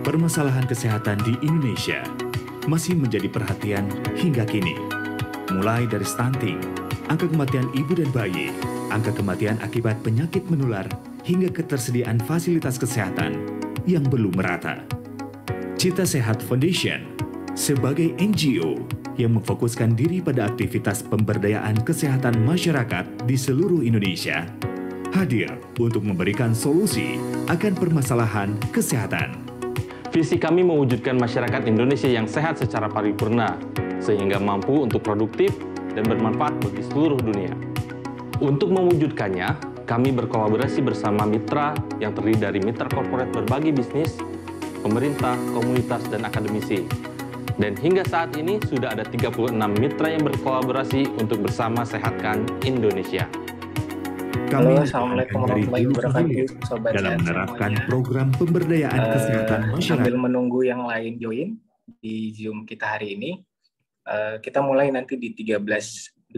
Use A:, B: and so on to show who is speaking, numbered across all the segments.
A: Permasalahan kesehatan di Indonesia masih menjadi perhatian hingga kini. Mulai dari stunting, angka kematian ibu dan bayi, angka kematian akibat penyakit menular, hingga ketersediaan fasilitas kesehatan yang belum merata. Cita Sehat Foundation sebagai NGO yang memfokuskan diri pada aktivitas pemberdayaan kesehatan masyarakat di seluruh Indonesia, hadir untuk memberikan solusi akan permasalahan kesehatan.
B: Visi kami mewujudkan masyarakat Indonesia yang sehat secara paripurna, sehingga mampu untuk produktif dan bermanfaat bagi seluruh dunia. Untuk mewujudkannya, kami berkolaborasi bersama mitra yang terdiri dari mitra korporat berbagi bisnis, pemerintah, komunitas, dan akademisi. Dan hingga saat ini sudah ada 36 mitra yang berkolaborasi untuk bersama sehatkan Indonesia.
A: Kami
C: Assalamualaikum
A: dari
C: warahmatullahi
A: hulu ke
C: wabarakatuh,
A: hilir
C: sobat
A: dalam
C: sehat
A: menerapkan
C: semuanya.
A: program pemberdayaan kesehatan
C: Sambil
A: masyarakat.
C: menunggu yang lain join di Zoom kita hari ini, kita mulai nanti di 13.25.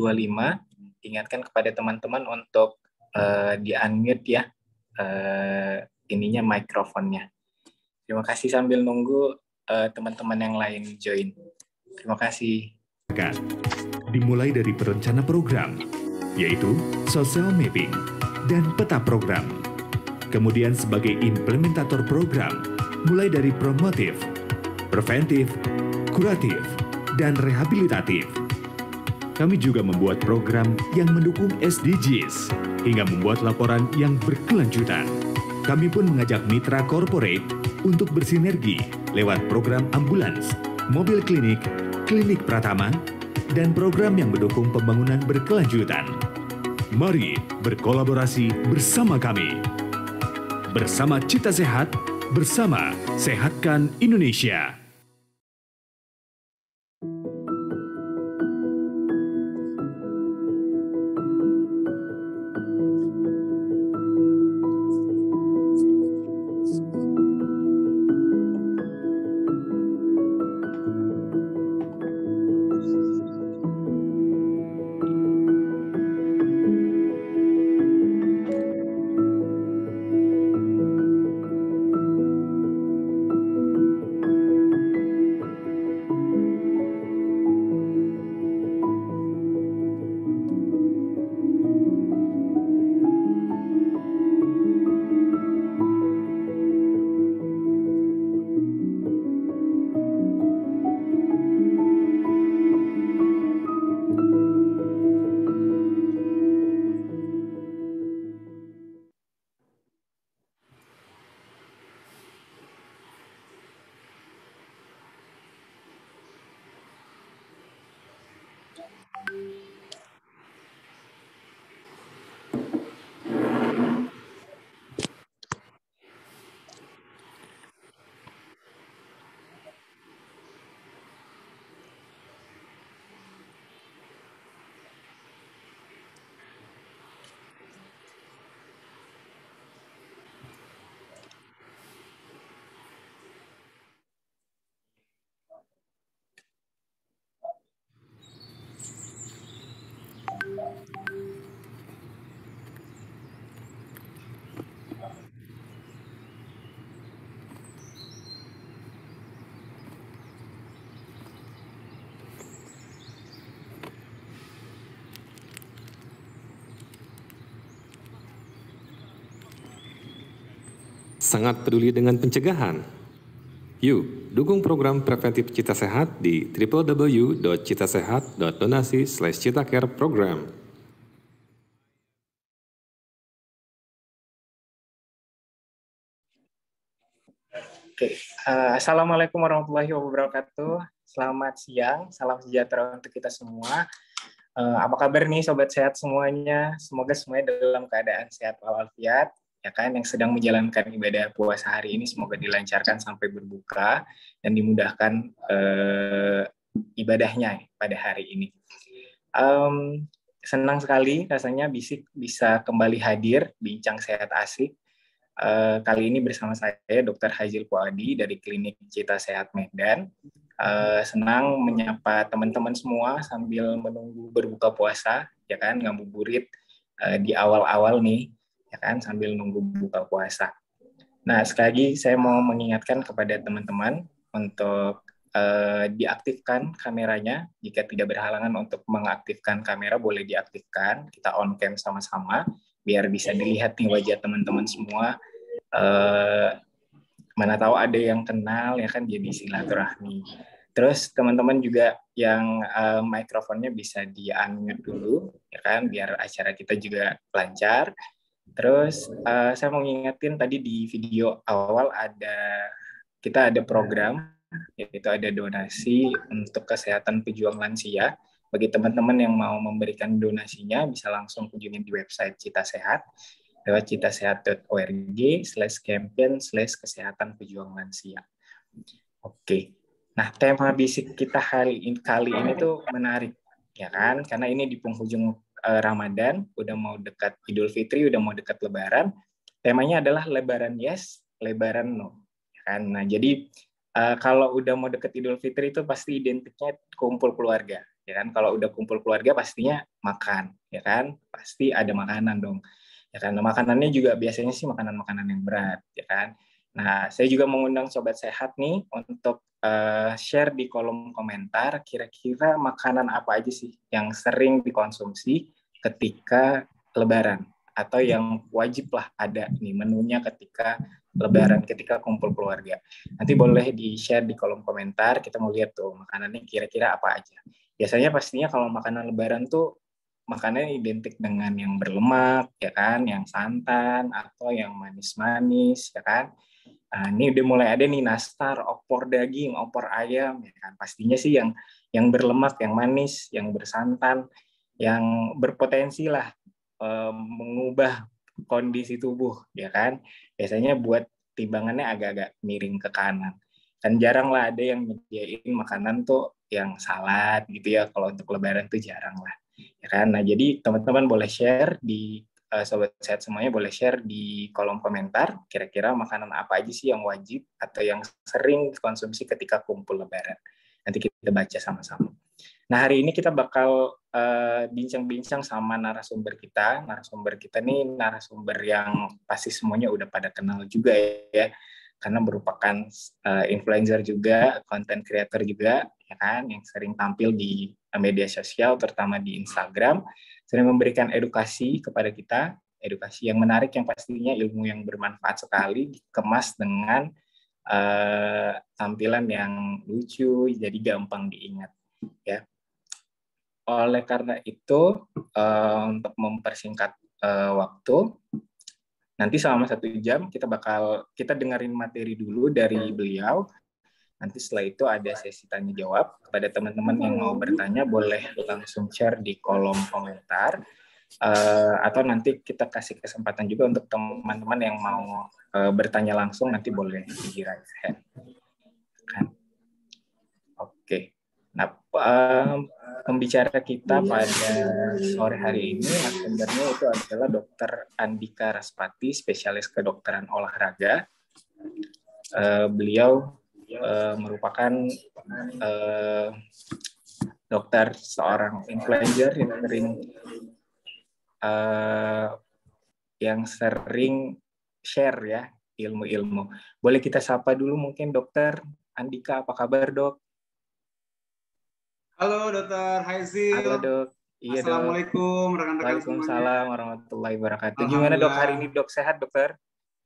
C: Ingatkan kepada teman-teman untuk di-unmute ya mikrofonnya. Terima kasih sambil nunggu teman-teman yang lain join. Terima kasih.
A: Dimulai dari perencana program, yaitu social mapping dan peta program. Kemudian sebagai implementator program, mulai dari promotif, preventif, kuratif, dan rehabilitatif. Kami juga membuat program yang mendukung SDGs, hingga membuat laporan yang berkelanjutan. Kami pun mengajak mitra corporate untuk bersinergi lewat program ambulans, mobil klinik, klinik Pratama, dan program yang mendukung pembangunan berkelanjutan. Mari berkolaborasi bersama kami. Bersama Cita Sehat, bersama Sehatkan Indonesia.
D: sangat peduli dengan pencegahan. Yuk, dukung program preventif Cita Sehat di www.citasehat.donasi/citacareprogram.
C: Oke, Assalamualaikum warahmatullahi wabarakatuh. Selamat siang, salam sejahtera untuk kita semua. Apa kabar nih Sobat Sehat semuanya? Semoga semuanya dalam keadaan sehat walafiat, ya kan? Yang sedang menjalankan ibadah puasa hari ini semoga dilancarkan sampai berbuka dan dimudahkan ibadahnya pada hari ini. Senang sekali rasanya bisa kembali hadir bincang sehat asik. Kali ini bersama saya Dr. Hajil Puadi dari Klinik Cita Sehat Medan. Senang menyapa teman-teman semua sambil menunggu berbuka puasa, ya kan, ngabuburit di awal-awal nih, ya kan, sambil nunggu buka puasa. Nah, sekali lagi saya mau mengingatkan kepada teman-teman untuk diaktifkan kameranya. Jika tidak berhalangan untuk mengaktifkan kamera, boleh diaktifkan. Kita on cam sama-sama biar bisa dilihat nih wajah teman-teman semua. Mana tahu ada yang kenal, ya kan, jadi silaturahmi. Terus teman-teman juga yang mikrofonnya bisa di-unmute dulu, ya kan, biar acara kita juga lancar. Terus saya mau ngingetin tadi di video awal kita ada program, yaitu ada donasi untuk kesehatan pejuang lansia. Bagi teman-teman yang mau memberikan donasinya bisa langsung kunjungi di website Cita Sehat lewat citasehat.org/campaign/kesehatan pejuang lansia. Oke. Nah, tema bisik kita kali ini tuh menarik, ya kan? Karena ini di penghujung Ramadan, udah mau dekat Idul Fitri, udah mau dekat Lebaran. Temanya adalah Lebaran yes, Lebaran no. Ya kan? Nah, jadi kalau udah mau dekat Idul Fitri itu pasti identiknya kumpul keluarga, ya kan? Kalau udah kumpul keluarga pastinya makan, ya kan? Pasti ada makanan dong. Ya kan, makanannya juga biasanya sih makanan-makanan yang berat, ya kan. Nah, saya juga mengundang Sobat Sehat nih untuk share di kolom komentar kira-kira makanan apa aja sih yang sering dikonsumsi ketika Lebaran atau yang wajib lah ada nih menunya ketika Lebaran, ketika kumpul keluarga. Nanti boleh di-share di kolom komentar, kita mau lihat tuh makanannya kira-kira apa aja. Biasanya pastinya kalau makanan Lebaran tuh makanannya identik dengan yang berlemak, ya kan, yang santan atau yang manis-manis, ya kan. Nah, ini udah mulai ada nih nastar, opor daging, opor ayam, ya kan. Pastinya sih yang berlemak, yang manis, yang bersantan, yang berpotensi lah mengubah kondisi tubuh, ya kan. Biasanya buat timbangannya agak-agak miring ke kanan. Kan jarang lah ada yang nyediain makanan tuh yang salad gitu ya. Kalau untuk Lebaran tuh jarang lah. Ya kan? Nah, jadi teman-teman boleh share di Sobat Sehat semuanya boleh share di kolom komentar kira-kira makanan apa aja sih yang wajib atau yang sering dikonsumsi ketika kumpul Lebaran. Nanti kita baca sama-sama. Nah, hari ini kita bakal bincang-bincang sama narasumber kita. Narasumber kita nih narasumber yang pasti semuanya udah pada kenal juga ya. Karena merupakan influencer juga, content creator juga, ya kan, yang sering tampil di media sosial, terutama di Instagram, sering memberikan edukasi kepada kita, edukasi yang menarik, yang pastinya ilmu yang bermanfaat sekali, dikemas dengan tampilan yang lucu, jadi gampang diingat, ya. Oleh karena itu, untuk mempersingkat waktu, nanti selama 1 jam kita dengerin materi dulu dari beliau. Nanti setelah itu ada sesi tanya jawab. Kepada teman-teman yang mau bertanya boleh langsung share di kolom komentar. Atau nanti kita kasih kesempatan juga untuk teman-teman yang mau bertanya langsung, nanti boleh di raise hand. Oke. Nah, pembicara kita pada sore hari ini narasumbernya itu adalah Dr. Andika Raspati, spesialis kedokteran olahraga. Beliau merupakan dokter, seorang influencer yang sering share ya ilmu-ilmu. Boleh kita sapa dulu mungkin Dokter Andika, apa kabar Dok?
E: Halo Dokter Haizil.
C: Halo Dok. Iya,
E: Assalamualaikum rekan-rekan semuanya.
C: Waalaikumsalam warahmatullahi wabarakatuh. Gimana Dok hari ini Dok, sehat Dokter?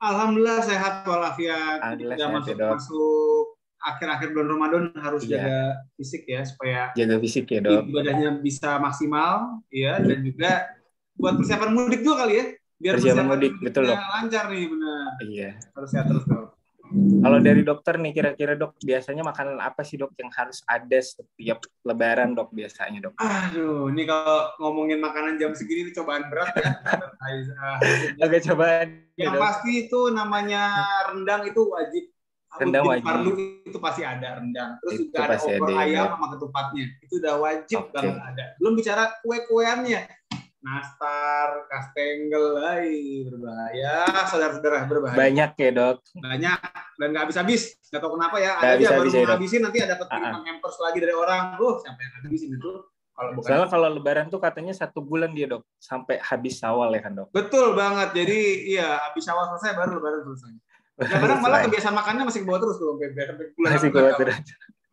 E: Alhamdulillah sehat walafiat.
C: Alhamdulillah
E: Sudah
C: sehat ya, Dok.
E: masuk akhir-akhir bulan Ramadan harus
C: Iya.
E: jaga fisik ya supaya
C: Jaga fisik ya, Dok.
E: ibadahnya bisa maksimal ya, dan juga buat persiapan mudik juga kali ya. Biar
C: Persiapan mudik, betul, Dok.
E: lancar nih, benar.
C: Iya.
E: Harus sehat terus, Dok.
C: Kalau dari dokter nih, kira-kira Dok, biasanya makanan apa sih, Dok, yang harus ada setiap Lebaran, Dok, biasanya, Dok?
E: Aduh, ini kalau ngomongin makanan jam segini ini cobaan berat ya.
C: Agak cobaan ya,
E: Yang
C: Dok.
E: pasti itu namanya rendang itu wajib.
C: Rendang wajib.
E: Fardu itu pasti ada rendang. Terus
C: Itu
E: juga ada
C: pasti
E: opor
C: ada, ya,
E: ayam
C: Dok.
E: sama ketupatnya. Itu udah wajib
C: Oke.
E: banget ada. Belum bicara kue-kueannya. Nastar, kastengel, berbahaya, saudara-saudara, berbahaya.
C: Banyak ya, Dok.
E: Banyak dan nggak habis-habis. Nggak tahu kenapa ya.
C: Nggak
E: Ada aja
C: habis-habis
E: baru
C: ya,
E: mau
C: Dok.
E: habisin nanti ada kiriman hampers lagi dari orang. Sampai habisin itu. Kalau bukan.
C: Soalnya kalau Lebaran tuh katanya 1 bulan dia, Dok, sampai habis Syawal ya kan, Dok?
E: Betul banget. Jadi iya, habis Syawal selesai baru Lebaran selesai. Kadang malah kebiasaan makannya masih ke bawah terus tuh sampai bulan.
C: Masih ke bawah terus.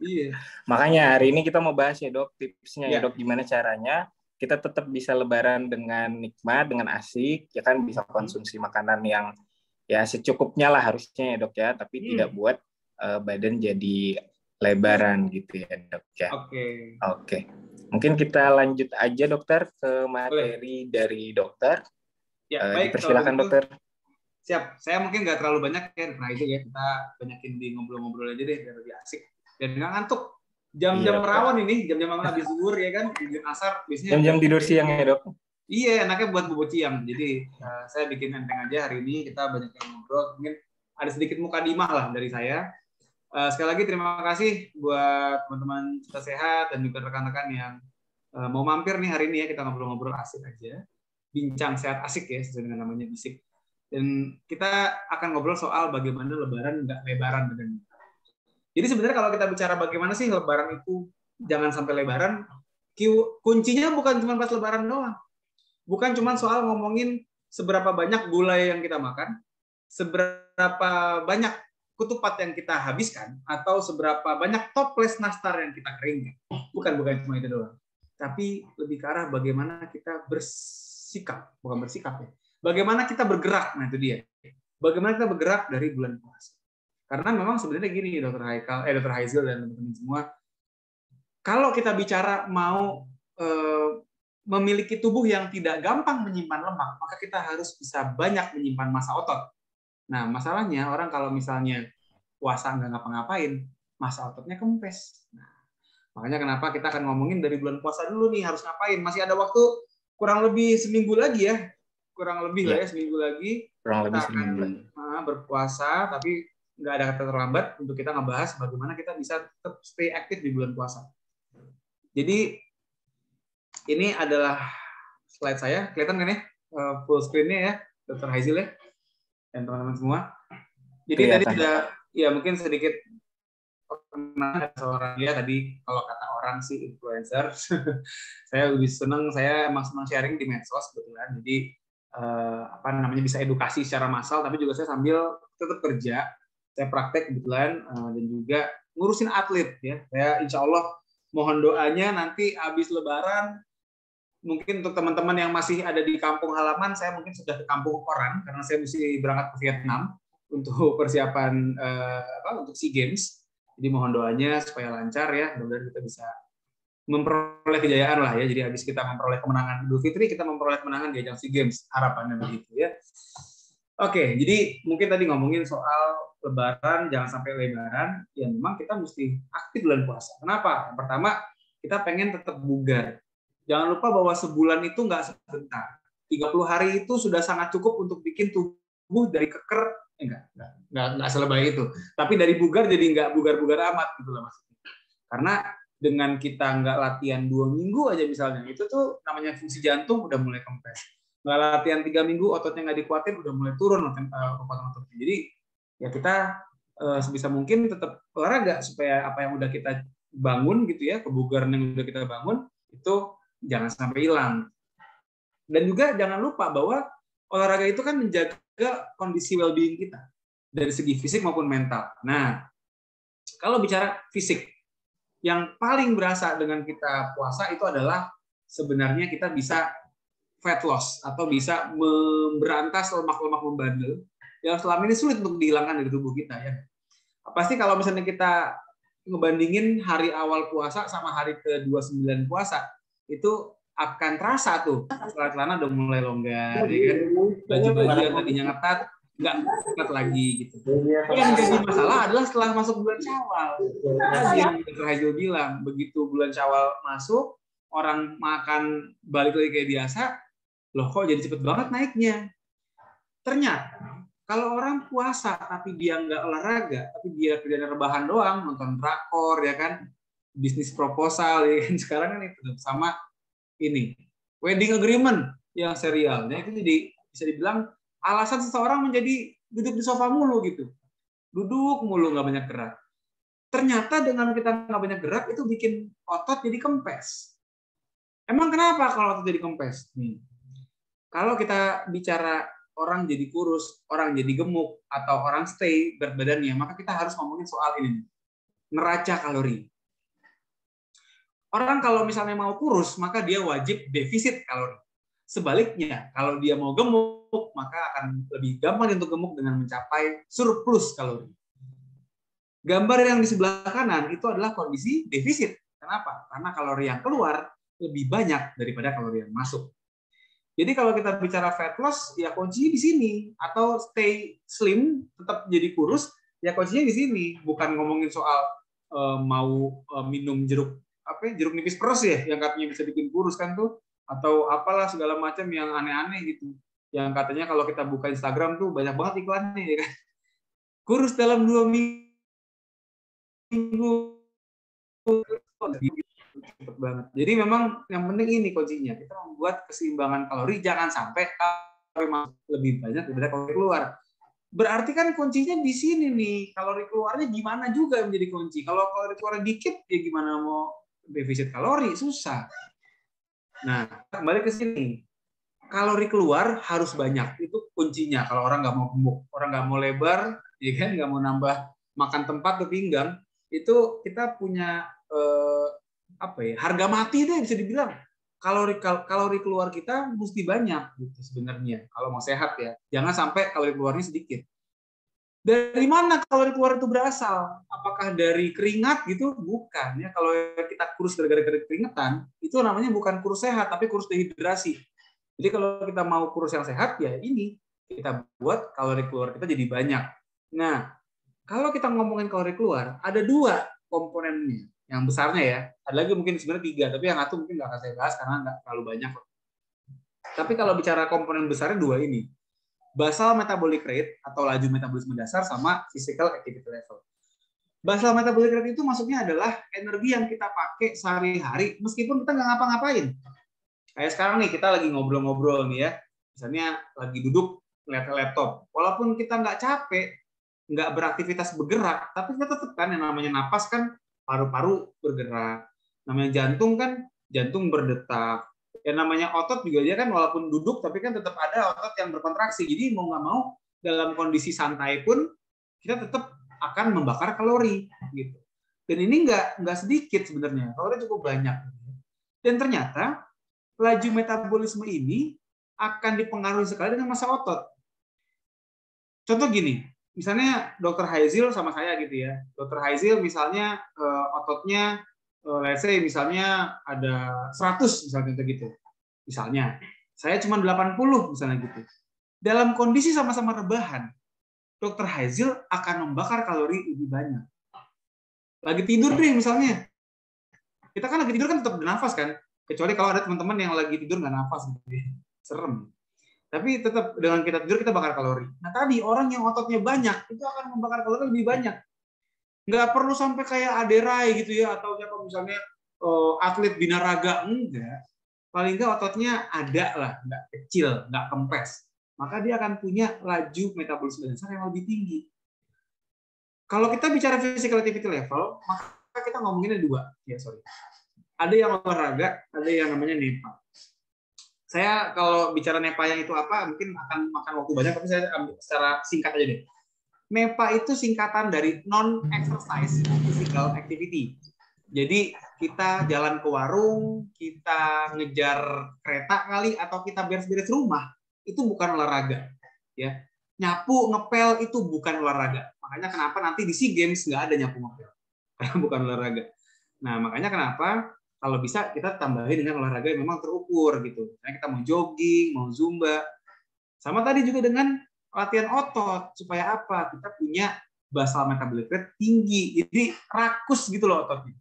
E: Iya.
C: Makanya hari ini kita mau bahas ya, Dok, tipsnya ya,
E: Ya.
C: Dok, gimana caranya kita tetap bisa Lebaran dengan nikmat, dengan asik, ya kan, bisa konsumsi makanan yang ya secukupnya lah harusnya ya, Dok ya, tapi tidak buat badan jadi lebaran gitu ya, Dok ya. Oke. Mungkin kita lanjut aja, Dokter, ke materi dari dokter.
E: Ya, baik.
C: Dipersilakan, Dokter.
E: Siap. Saya mungkin nggak terlalu banyak ya, nah itu ya kita banyakin di ngobrol-ngobrol aja deh biar lebih asik dan nggak ngantuk. Jam-jam rawan ini, jam-jam habis zuhur ya kan, jam asar biasanya.
C: Jam-jam tidur siang ya, Dok.
E: Iya, enaknya buat bobo siang. Jadi saya bikin enteng aja hari ini, kita banyak yang ngobrol. Mungkin ada sedikit mukadimah lah dari saya. Sekali lagi terima kasih buat teman-teman Cita Sehat dan juga rekan-rekan yang mau mampir nih hari ini ya, kita ngobrol-ngobrol asik aja. Bincang sehat asik ya, sesuai dengan namanya bisik. Dan kita akan ngobrol soal bagaimana Lebaran nggak lebaran badannya. Jadi sebenarnya kalau kita bicara bagaimana sih Lebaran itu jangan sampai lebaran, kuncinya bukan cuma pas Lebaran doang. Bukan cuma soal ngomongin seberapa banyak gulai yang kita makan, seberapa banyak ketupat yang kita habiskan, atau seberapa banyak toples nastar yang kita keringkan. Bukan cuma itu doang. Tapi lebih ke arah bagaimana kita bersikap, bukan bersikap ya. Bagaimana kita bergerak, nah itu dia. Bagaimana kita bergerak dari bulan puasa. Karena memang sebenarnya gini, Dr. Haizil dan teman-teman semua, kalau kita bicara mau memiliki tubuh yang tidak gampang menyimpan lemak, maka kita harus bisa banyak menyimpan massa otot. Nah, masalahnya orang kalau misalnya puasa nggak ngapa-ngapain, massa ototnya kempes. Nah, makanya kenapa kita akan ngomongin dari bulan puasa dulu nih, harus ngapain. Masih ada waktu kurang lebih seminggu lagi ya. Kurang lebih lah ya, seminggu lagi.
C: Kurang lebih
E: kita akan berpuasa, tapi nggak ada kata terlambat untuk kita ngebahas bagaimana kita bisa tetap stay aktif di bulan puasa. Jadi ini adalah slide saya, kelihatan kan ya full screen-nya ya, Dr. Haizil ya, dan teman-teman semua. Jadi tadi sudah, ya mungkin sedikit pernah seorang ya tadi kalau kata orang sih influencer. Saya lebih senang, saya emang senang sharing di medsos kebetulan. Jadi bisa edukasi secara massal, tapi juga saya sambil tetap kerja. Saya praktek kebetulan dan juga ngurusin atlet ya. Saya insya Allah mohon doanya nanti habis Lebaran, mungkin untuk teman-teman yang masih ada di kampung halaman, saya mungkin sudah ke kampung orang karena saya mesti berangkat ke Vietnam untuk persiapan untuk SEA Games. Jadi mohon doanya supaya lancar ya, mudah-mudahan kita bisa memperoleh kejayaan lah ya. Jadi habis kita memperoleh kemenangan Idul Fitri, kita memperoleh kemenangan di ajang SEA Games, harapannya begitu ya. Oke, jadi mungkin tadi ngomongin soal Lebaran, jangan sampai lebaran, ya memang kita mesti aktif bulan puasa. Kenapa? Yang pertama, kita pengen tetap bugar. Jangan lupa bahwa sebulan itu nggak sebentar. 30 hari itu sudah sangat cukup untuk bikin tubuh dari keker, nggak selebay itu. Tapi dari bugar jadi nggak bugar-bugar amat gitu lah maksudnya. Karena dengan kita nggak latihan 2 minggu aja misalnya, itu tuh namanya fungsi jantung udah mulai kempes. Nggak latihan 3 minggu, ototnya nggak dikuatin, udah mulai turun otot-ototnya. Jadi ya kita sebisa mungkin tetap olahraga supaya apa yang udah kita bangun gitu ya, kebugaran yang udah kita bangun itu jangan sampai hilang. Dan juga jangan lupa bahwa olahraga itu kan menjaga kondisi well-being kita dari segi fisik maupun mental. Nah, kalau bicara fisik, yang paling berasa dengan kita puasa itu adalah sebenarnya kita bisa fat loss atau bisa memberantas lemak-lemak membandel yang selama ini sulit untuk dihilangkan dari tubuh kita ya. Pasti kalau misalnya kita ngebandingin hari awal puasa sama hari ke-29 puasa, itu akan terasa tuh celana udah mulai longgar, ya kan? Baju-baju yang tadinya ngetat nggak ketat lagi gitu. Yang jadi masalah adalah setelah masuk bulan Syawal. Tadi yang Dr. Haizil bilang, begitu bulan Syawal masuk, orang makan balik lagi kayak biasa, loh kok jadi cepet banget naiknya. Ternyata kalau orang puasa tapi dia nggak olahraga, tapi dia kerjaan rebahan doang, nonton drakor ya kan, bisnis proposal ya kan, sekarang kan itu sama ini wedding agreement yang serialnya itu jadi bisa dibilang alasan seseorang menjadi duduk di sofa mulu gitu, duduk mulu nggak banyak gerak. Ternyata dengan kita nggak banyak gerak itu bikin otot jadi kempes. Emang kenapa kalau otot jadi kempes? Kalau kita bicara orang jadi kurus, orang jadi gemuk, atau orang stay berat badannya, maka kita harus ngomongin soal ini, neraca kalori. Orang kalau misalnya mau kurus, maka dia wajib defisit kalori. Sebaliknya, kalau dia mau gemuk, maka akan lebih gampang untuk gemuk dengan mencapai surplus kalori. Gambar yang di sebelah kanan itu adalah kondisi defisit. Kenapa? Karena kalori yang keluar lebih banyak daripada kalori yang masuk. Jadi kalau kita bicara fat loss, ya kuncinya di sini. Atau stay slim, tetap jadi kurus, ya kuncinya di sini. Bukan ngomongin soal mau minum jeruk nipis peres ya, yang katanya bisa bikin kurus kan tuh. Atau apalah segala macam yang aneh-aneh gitu. Yang katanya kalau kita buka Instagram tuh banyak banget iklannya ya kan. Kurus dalam 2 minggu. Cepet banget. Jadi memang yang penting ini kuncinya, kita membuat keseimbangan kalori, jangan sampai kalori masuk lebih banyak daripada kalori keluar. Berarti kan kuncinya di sini nih, kalori keluarnya gimana juga yang menjadi kunci. Kalau kalori keluar dikit, ya gimana mau defisit kalori, susah. Nah, kembali ke sini, kalori keluar harus banyak, itu kuncinya. Kalau orang nggak mau gemuk, orang nggak mau lebar, ya kan, nggak mau nambah makan tempat ke pinggang, itu kita punya harga mati deh bisa dibilang. Kalori keluar kita mesti banyak gitu sebenarnya kalau mau sehat ya. Jangan sampai kalori keluarnya sedikit. Dari mana kalori keluar itu berasal? Apakah dari keringat gitu? Bukan ya. Kalau kita kurus gara-gara keringetan, itu namanya bukan kurus sehat tapi kurus dehidrasi. Jadi kalau kita mau kurus yang sehat ya ini kita buat kalori keluar kita jadi banyak. Nah, kalau kita ngomongin kalori keluar, ada 2 komponennya. Yang besarnya ya, ada lagi mungkin sebenarnya 3, tapi yang satu mungkin nggak akan saya bahas karena nggak terlalu banyak. Tapi kalau bicara komponen besarnya 2 ini, basal metabolic rate atau laju metabolisme dasar sama physical activity level. Basal metabolic rate itu maksudnya adalah energi yang kita pakai sehari-hari meskipun kita nggak ngapa-ngapain. Kayak sekarang nih kita lagi ngobrol-ngobrol nih ya, misalnya lagi duduk ngeliat laptop, walaupun kita nggak capek, nggak beraktivitas bergerak, tapi kita tetap kan yang namanya napas kan paru-paru bergerak, namanya jantung kan jantung berdetak, yang namanya otot juga dia kan walaupun duduk tapi kan tetap ada otot yang berkontraksi. Jadi mau nggak mau dalam kondisi santai pun kita tetap akan membakar kalori gitu. Dan ini nggak sedikit sebenarnya, kalori cukup banyak. Dan ternyata laju metabolisme ini akan dipengaruhi sekali dengan massa otot. Contoh gini, misalnya Dr. Haizil sama saya gitu ya. Dr. Haizil misalnya ototnya let's say misalnya ada 100 misalnya gitu. Misalnya, saya cuma 80 misalnya gitu. Dalam kondisi sama-sama rebahan, Dr. Haizil akan membakar kalori lebih banyak. Lagi tidur deh misalnya. Kita kan lagi tidur kan tetap bernafas kan. Kecuali kalau ada teman-teman yang lagi tidur nggak nafas gitu. Serem. Tapi tetap dengan kita tidur kita bakar kalori. Nah tadi orang yang ototnya banyak itu akan membakar kalori lebih banyak. Nggak perlu sampai kayak Aderai gitu ya, atau siapa misalnya atlet binaraga, enggak. Paling nggak ototnya ada lah, nggak kecil, nggak kempes. Maka dia akan punya laju metabolisme dasar yang lebih tinggi. Kalau kita bicara physical activity level, maka kita ngomonginnya 2. Ya sorry. Ada yang olahraga, ada yang namanya NEPA. Saya kalau bicara NEPA yang itu apa, mungkin akan makan waktu banyak, tapi saya ambil secara singkat aja deh. NEPA itu singkatan dari non-exercise physical activity. Jadi kita jalan ke warung, kita ngejar kereta kali, atau kita beres-beres rumah, itu bukan olahraga. Ya. nyapu, ngepel itu bukan olahraga. Makanya kenapa nanti di SEA Games nggak ada nyapu ngepel. Karena bukan olahraga. Nah, makanya kenapa kalau bisa kita tambahin dengan olahraga yang memang terukur gitu. Misalnya kita mau jogging, mau zumba. Sama tadi juga dengan latihan otot. Supaya apa? Kita punya basal metabolic rate tinggi. Jadi rakus gitu loh ototnya.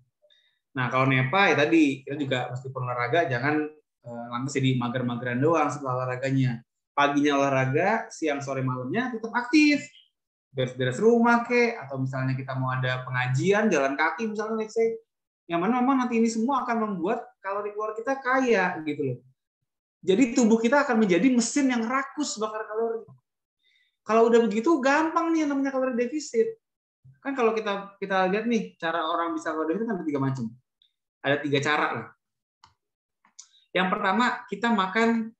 E: Nah, kalau NEPA ya tadi, kita juga meskipun olahraga jangan lantas jadi mager-mageran doang setelah olahraganya. Paginya olahraga, siang sore malamnya tetap aktif. Beres-beres rumah kek, atau misalnya kita mau ada pengajian, jalan kaki misalnya, let's say. Yang mana memang nanti ini semua akan membuat kalori keluar kita kaya gitu loh. Jadi tubuh kita akan menjadi mesin yang rakus bakar kalori. Kalau udah begitu gampang nih yang namanya kalori defisit. Kan kalau kita lihat nih cara orang bisa kalori defisit kan ada 3 macam. Ada 3 cara lah. Yang pertama, kita makan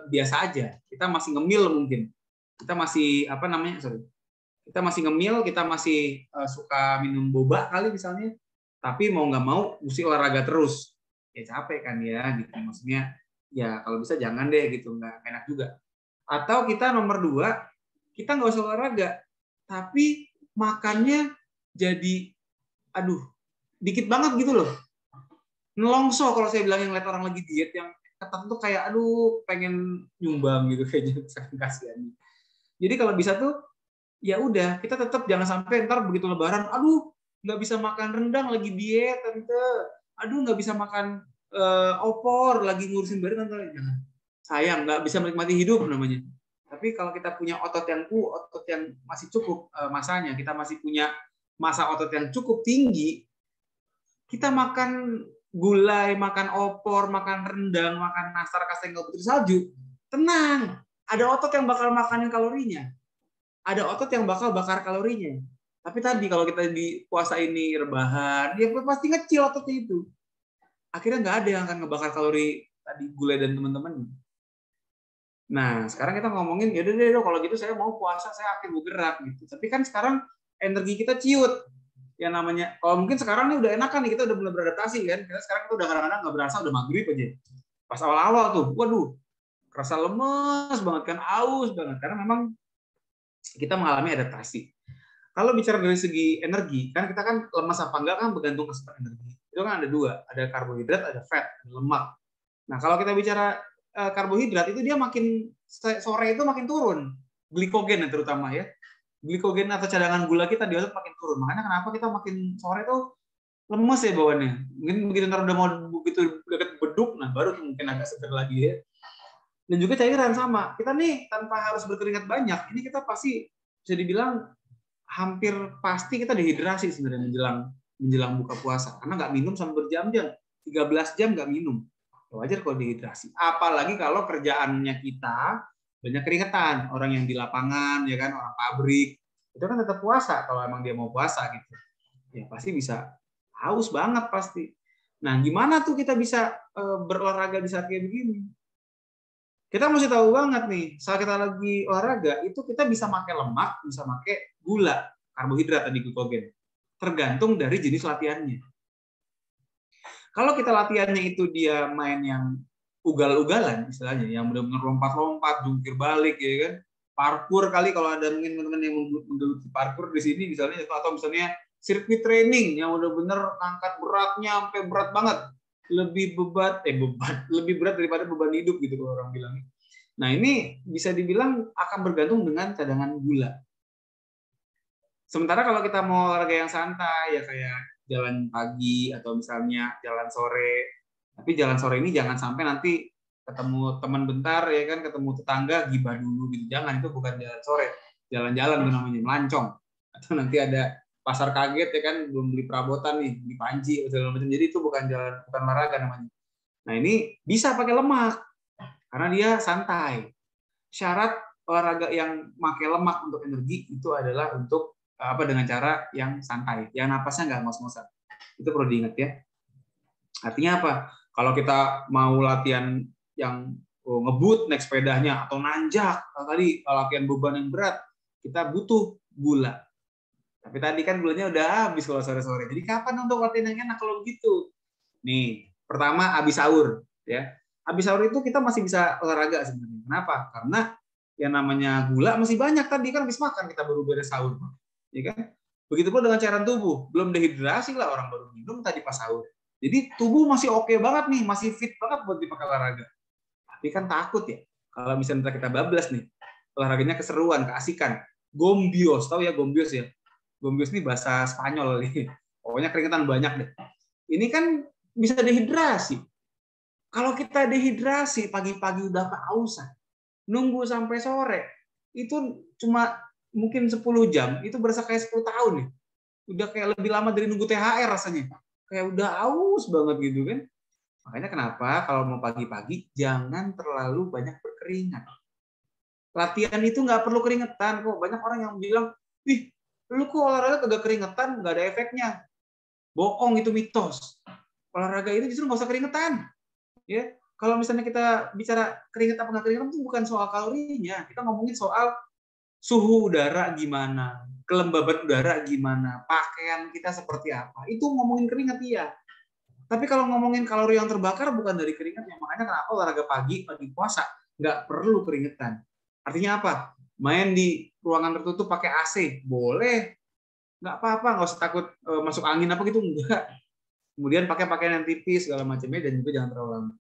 E: biasa aja. Kita masih ngemil mungkin. Kita masih kita masih ngemil, kita masih suka minum boba kali misalnya. Tapi mau nggak mau mesti olahraga terus. Ya capek kan ya gitu. Maksudnya ya kalau bisa jangan deh gitu, nggak enak juga. Atau kita nomor 2, kita nggak usah olahraga, tapi makannya jadi dikit banget gitu loh. Nelongso kalau saya bilang yang lihat orang lagi diet yang ketat tuh kayak pengen nyumbang gitu kayaknya, kasihan. Jadi kalau bisa tuh ya udah kita tetap jangan sampai ntar begitu lebaran nggak bisa makan rendang lagi diet tante, nggak bisa makan opor lagi ngurusin badan tante, jangan, sayang nggak bisa menikmati hidup namanya. Tapi kalau kita punya otot yang masih cukup masanya, kita masih punya masa otot yang cukup tinggi, kita makan gulai, makan opor, makan rendang, makan nastar, kastengel, putri salju, tenang, ada otot yang bakal makanin kalorinya, ada otot yang bakal bakar kalorinya. Tapi tadi kalau kita di puasa ini rebahan, ya pasti ngecil ototnya itu. Akhirnya nggak ada yang akan ngebakar kalori tadi gulai dan teman-teman. Nah, sekarang kita ngomongin, yaudah deh kalau gitu saya mau puasa, saya aktif bergerak gitu. Tapi kan sekarang energi kita ciut. Yang namanya, kalau mungkin sekarang nih udah enakan nih, kita udah mulai beradaptasi kan. Karena sekarang kita udah kadang-kadang nggak berasa udah maghrib aja. Pas awal-awal tuh, waduh, kerasa lemes banget kan, aus banget. Karena memang kita mengalami adaptasi. Kalau bicara dari segi energi, kan kita kan lemas apa enggak kan bergantung asupan energi. Itu kan ada 2, ada karbohidrat, ada fat, ada lemak. Nah, kalau kita bicara karbohidrat itu dia makin sore itu makin turun, glikogen ya terutama ya. Glikogen atau cadangan gula kita di otot makin turun. Makanya kenapa kita makin sore itu lemes ya bawaannya. Mungkin begitu ntar udah mau begitu dekat beduk, nah baru mungkin agak seger lagi ya. Dan juga cairan sama. Kita nih tanpa harus berkeringat banyak, ini kita pasti bisa dibilang hampir pasti kita dehidrasi sebenarnya menjelang buka puasa. Karena nggak minum sampai berjam-jam, 13 jam nggak minum. Wajar kalau dehidrasi. Apalagi kalau kerjaannya kita banyak keringetan, orang yang di lapangan, ya kan, orang pabrik, itu kan tetap puasa kalau emang dia mau puasa gitu. Ya pasti bisa haus banget pasti. Nah, gimana tuh kita bisa berolahraga di saat kayak begini? Kita mesti tahu banget nih, saat kita lagi olahraga, itu kita bisa pakai lemak, bisa pakai gula, karbohidrat tadi glikogen. Tergantung dari jenis latihannya. Kalau kita latihannya itu dia main yang ugal-ugalan istilahnya, yang benar-benar lompat-lompat, jungkir balik ya kan. Parkour kali kalau ada mungkin teman-teman yang menggeluti parkour di sini misalnya, atau misalnya sirkuit training yang udah bener angkat beratnya sampai berat banget. Lebih berat daripada beban hidup gitu kalau orang bilang. Nah, ini bisa dibilang akan bergantung dengan cadangan gula. Sementara kalau kita mau olahraga yang santai ya kayak jalan pagi atau misalnya jalan sore. Tapi jalan sore ini jangan sampai nanti ketemu teman bentar ya kan, ketemu tetangga gibah dulu gitu. Jangan, itu bukan jalan sore. Jalan-jalan itu namanya melancong. Atau nanti ada pasar kaget ya kan, belum beli perabotan nih, beli panci segala macam. Jadi itu bukan olahraga namanya. Nah, ini bisa pakai lemak karena dia santai. Syarat olahraga yang pakai lemak untuk energi itu adalah untuk dengan cara yang santai, yang napasnya nggak ngos-ngosan. Itu perlu diingat ya. Artinya apa? Kalau kita mau latihan yang ngebut naik sepedanya atau nanjak, tadi latihan beban yang berat, kita butuh gula. Tapi tadi kan gulanya udah habis kalau sore-sore. Jadi kapan untuk latihan yang enak kalau begitu? Nih, pertama habis sahur ya. Habis sahur itu kita masih bisa olahraga sebenarnya. Kenapa? Karena yang namanya gula masih banyak tadi kan habis makan kita baru beres sahur, ya kan? Begitu pula dengan cairan tubuh, belum dehidrasi lah orang baru minum tadi pas sahur. Jadi tubuh masih oke banget nih, masih fit banget buat dipakai olahraga. Tapi kan takut ya, kalau misalnya kita bablas nih, olahraganya keseruan, keasikan. Gombios, tahu ya gombios ya? Gombios ini bahasa Spanyol nih. Pokoknya keringetan banyak deh. Ini kan bisa dehidrasi. Kalau kita dehidrasi pagi-pagi udah kehausan, nunggu sampai sore, itu cuma mungkin 10 jam, itu berasa kayak 10 tahun nih. Udah kayak lebih lama dari nunggu THR rasanya. Kayak udah aus banget gitu kan. Makanya kenapa kalau mau pagi-pagi jangan terlalu banyak berkeringat. Latihan itu nggak perlu keringetan kok. Banyak orang yang bilang, "Ih, lu kok olahraga kagak keringetan, nggak ada efeknya." Bohong, itu mitos. Olahraga itu justru nggak usah keringetan. Ya, kalau misalnya kita bicara keringet apa nggak keringetan itu bukan soal kalorinya. Kita ngomongin soal suhu udara gimana, kelembaban udara gimana, pakaian kita seperti apa. Itu ngomongin keringat iya. Tapi kalau ngomongin kalori yang terbakar bukan dari keringatnya. Makanya kenapa olahraga pagi puasa nggak perlu keringetan. Artinya apa? Main di ruangan tertutup pakai AC boleh, nggak apa-apa, nggak usah takut masuk angin apa gitu, enggak. Kemudian pakai pakaian yang tipis segala macamnya dan juga jangan terlalu lama.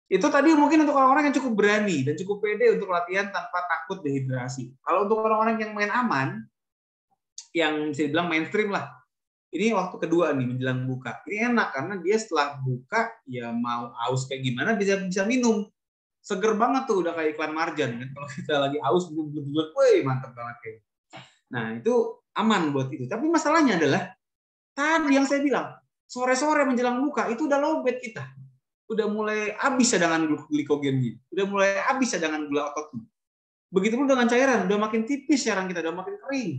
E: Itu tadi mungkin untuk orang-orang yang cukup berani dan cukup pede untuk latihan tanpa takut dehidrasi. Kalau untuk orang-orang yang main aman, yang bisa dibilang mainstream lah, ini waktu kedua nih menjelang buka. Ini enak karena dia setelah buka ya mau aus kayak gimana bisa minum. Seger banget tuh, udah kayak iklan Marjan kan. Kalau kita lagi aus blubber, woi mantap banget kayak. Nah, itu aman buat itu. Tapi masalahnya adalah tadi yang saya bilang, sore-sore menjelang buka itu udah lowbat kita. Udah mulai habis cadangan glikogennya, udah mulai habis cadangan gula ototnya. Begitupun dengan cairan, udah makin tipis cairan kita, udah makin kering.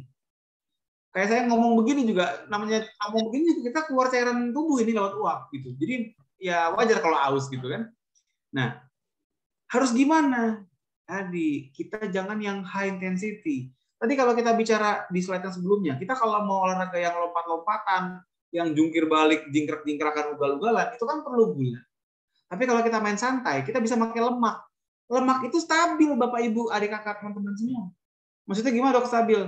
E: Kayak saya ngomong begini juga, namanya ngomong begini kita keluar cairan tubuh ini lewat uap gitu. Jadi ya wajar kalau aus gitu kan. Nah, harus gimana? Tadi kita jangan yang high intensity. Tadi kalau kita bicara di slide yang sebelumnya, kita kalau mau olahraga yang lompat-lompatan, yang jungkir balik, jingkrak-jingkrakan, ugal-ugalan, itu kan perlu gula. Tapi kalau kita main santai, kita bisa pakai lemak. Lemak itu stabil, Bapak, Ibu, adik kakak, teman-teman semua. Maksudnya gimana dok stabil?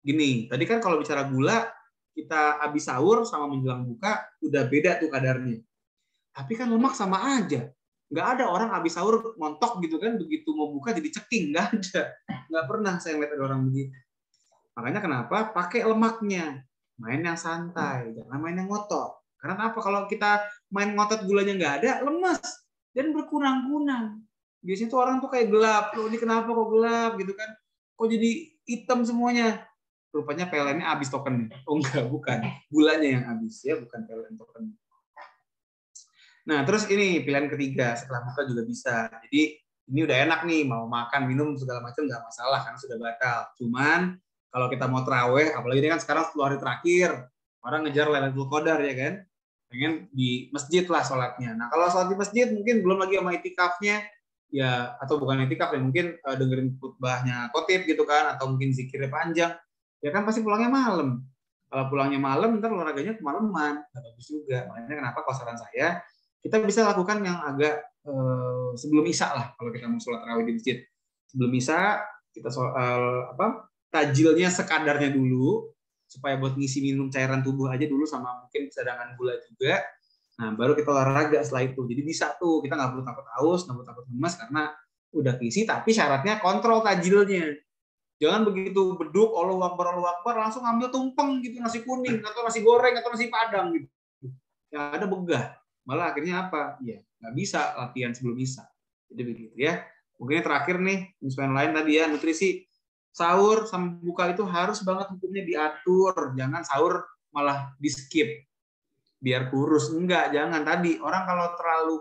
E: Gini, tadi kan kalau bicara gula, kita habis sahur sama menjelang buka, udah beda tuh kadarnya. Tapi kan lemak sama aja. Nggak ada orang habis sahur montok gitu kan, begitu mau buka jadi ceking. Nggak ada. Nggak pernah saya lihat ada orang begitu. Makanya kenapa? Pakai lemaknya. Main yang santai, jangan main yang ngotot. Karena apa? Kalau kita main ngotot gulanya nggak ada, lemes dan berkunang-kunang. Biasanya tuh orang tuh kayak gelap. Loh, ini kenapa kok gelap gitu kan? Kok jadi hitam semuanya? Rupanya PLN-nya habis token. Oh enggak, bukan. Gulanya yang habis ya, bukan PLN token. Nah, terus ini pilihan ketiga, setelah buka juga bisa. Jadi ini udah enak nih, mau makan, minum segala macam nggak masalah karena sudah batal. Cuman kalau kita mau terawih, apalagi ini kan sekarang 10 hari terakhir, orang ngejar Lailatul Qadar ya kan? Pengen di masjid lah sholatnya. Nah kalau sholat di masjid mungkin belum lagi sama itikafnya, ya atau bukan itikaf ya mungkin dengerin khutbahnya khotib gitu kan, atau mungkin zikirnya panjang, ya kan pasti pulangnya malam. Kalau pulangnya malam, ntar olahraganya kemalaman, nggak bagus juga. Makanya kenapa kalau saran saya, kita bisa lakukan yang agak sebelum isya lah kalau kita mau sholat tarawih di masjid. Sebelum isya kita tajilnya sekadarnya dulu, supaya buat ngisi minum cairan tubuh aja dulu sama mungkin cadangan gula juga. Nah, baru kita olahraga setelah itu. Jadi bisa tuh, kita nggak perlu takut haus, nggak perlu takut lemas karena udah keisi, tapi syaratnya kontrol tajilnya. Jangan begitu beduk, Allahu Akbar, langsung ambil tumpeng gitu, nasi kuning, atau nasi goreng, atau nasi padang gitu. Yang ada begah. Malah akhirnya apa? Ya, nggak bisa latihan sebelum isya. Jadi begitu ya. Mungkin terakhir nih, instrumen lain tadi ya, nutrisi. Sahur sama buka itu harus banget hukumnya diatur. Jangan sahur malah di-skip. Biar kurus. Enggak, jangan. Tadi, orang kalau terlalu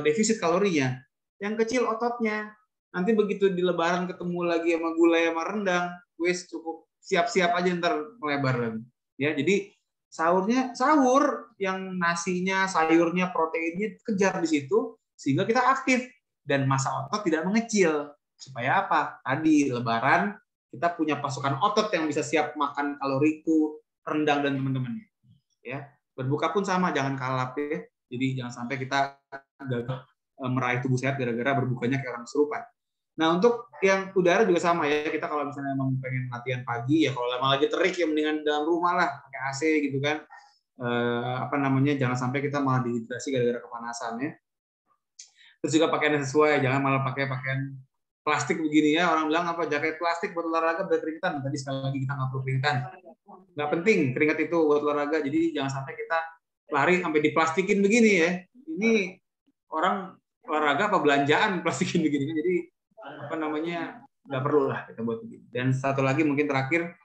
E: defisit kalorinya, yang kecil ototnya. Nanti begitu di lebaran ketemu lagi sama gulai sama rendang, wes cukup siap-siap aja ntar melebar lagi. Ya, jadi sahur yang nasinya, sayurnya, proteinnya kejar di situ sehingga kita aktif dan massa otot tidak mengecil. Supaya apa? Tadi lebaran kita punya pasukan otot yang bisa siap makan kaloriku, rendang dan teman-temannya. Ya, berbuka pun sama, jangan kalap ya. Jadi jangan sampai kita gagal meraih tubuh sehat gara-gara berbukanya kayak orang kesurupan. Nah, untuk yang udara juga sama ya. Kita kalau misalnya memang pengen latihan pagi ya, kalau lama lagi terik ya mendingan dalam rumah lah, pakai AC gitu kan. Jangan sampai kita malah dehidrasi gara-gara kepanasan ya. Terus juga pakaian yang sesuai, jangan malah pakai pakaian plastik begini ya. Orang bilang apa, jaket plastik buat olahraga biar keringetan. Tadi sekali lagi kita nggak perlu keringetan. Nggak penting keringat itu buat olahraga. Jadi jangan sampai kita lari sampai diplastikin begini ya. Ini orang olahraga apa belanjaan plastikin begini. Jadi nggak perlu lah kita buat begini. Dan satu lagi mungkin terakhir,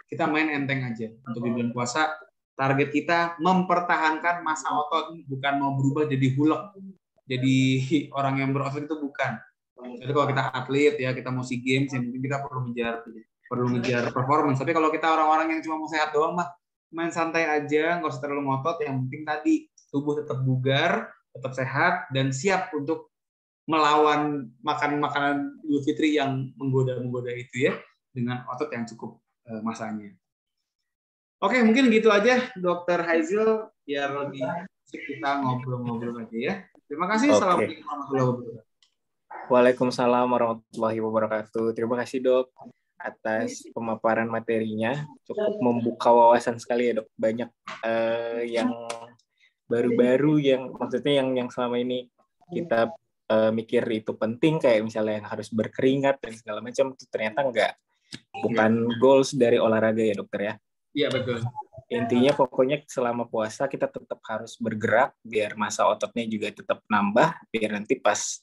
E: kita main enteng aja untuk di bulan puasa. Target kita mempertahankan massa otot, bukan mau berubah jadi hulek, jadi orang yang berotot itu bukan. Jadi kalau kita atlet ya, kita mau SEA Games, yang mungkin kita perlu ngejar performance. Tapi kalau kita orang-orang yang cuma mau sehat doang mah, main santai aja, nggak usah terlalu ngotot. Yang penting tadi tubuh tetap bugar, tetap sehat, dan siap untuk melawan makanan Idul Fitri yang menggoda itu ya, dengan otot yang cukup masanya. Oke, mungkin gitu aja Dr. Haizil, biar lebih kita ngobrol-ngobrol aja ya. Terima kasih. Assalamualaikum warahmatullahi wabarakatuh.
C: Waalaikumsalam warahmatullahi wabarakatuh. Terima kasih Dok atas pemaparan materinya. Cukup membuka wawasan sekali ya Dok. Banyak yang baru-baru, yang maksudnya yang selama ini kita mikir itu penting, kayak misalnya yang harus berkeringat dan segala macam, itu ternyata bukan goals dari olahraga ya Dokter ya.
E: Iya, betul.
C: Intinya pokoknya selama puasa kita tetap harus bergerak biar massa ototnya juga tetap nambah, biar nanti pas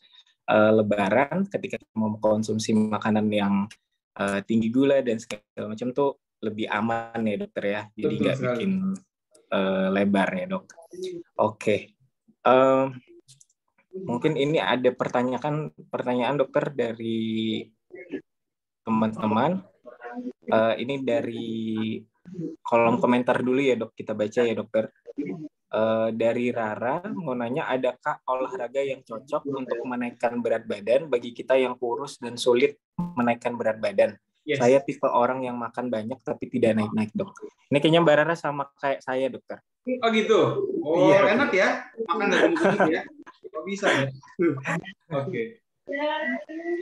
C: Lebaran ketika kita mau konsumsi makanan yang tinggi gula dan segala macam tuh lebih aman ya Dokter ya. Jadi nggak bikin lebar ya Dok. Oke. Mungkin ini ada pertanyaan Dokter dari teman-teman. Ini dari kolom komentar dulu ya Dok, kita baca ya Dokter. Dari Rara mau nanya, adakah olahraga yang cocok untuk menaikkan berat badan bagi kita yang kurus dan sulit menaikkan berat badan? Yes. Saya tipe orang yang makan banyak tapi tidak naik-naik Dok. Ini kayaknya Mbak Rara sama kayak saya Dokter.
E: Oh gitu? Oh iya, enak ya? Makan dari gemuk ya? Kok bisa ya? Oke.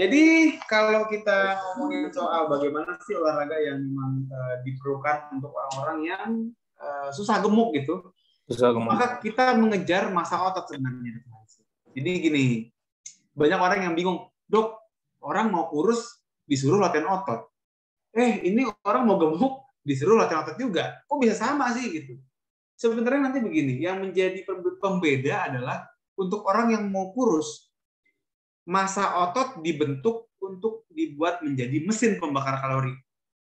E: Jadi kalau kita ngomongin soal bagaimana sih olahraga yang memang diperlukan untuk orang-orang yang susah gemuk gitu, maka kita mengejar massa otot sebenarnya. Jadi gini, banyak orang yang bingung, Dok, orang mau kurus disuruh latihan otot. Ini orang mau gemuk disuruh latihan otot juga. Kok bisa sama sih gitu? Sebenarnya nanti begini, yang menjadi pembeda adalah untuk orang yang mau kurus, massa otot dibentuk untuk dibuat menjadi mesin pembakar kalori.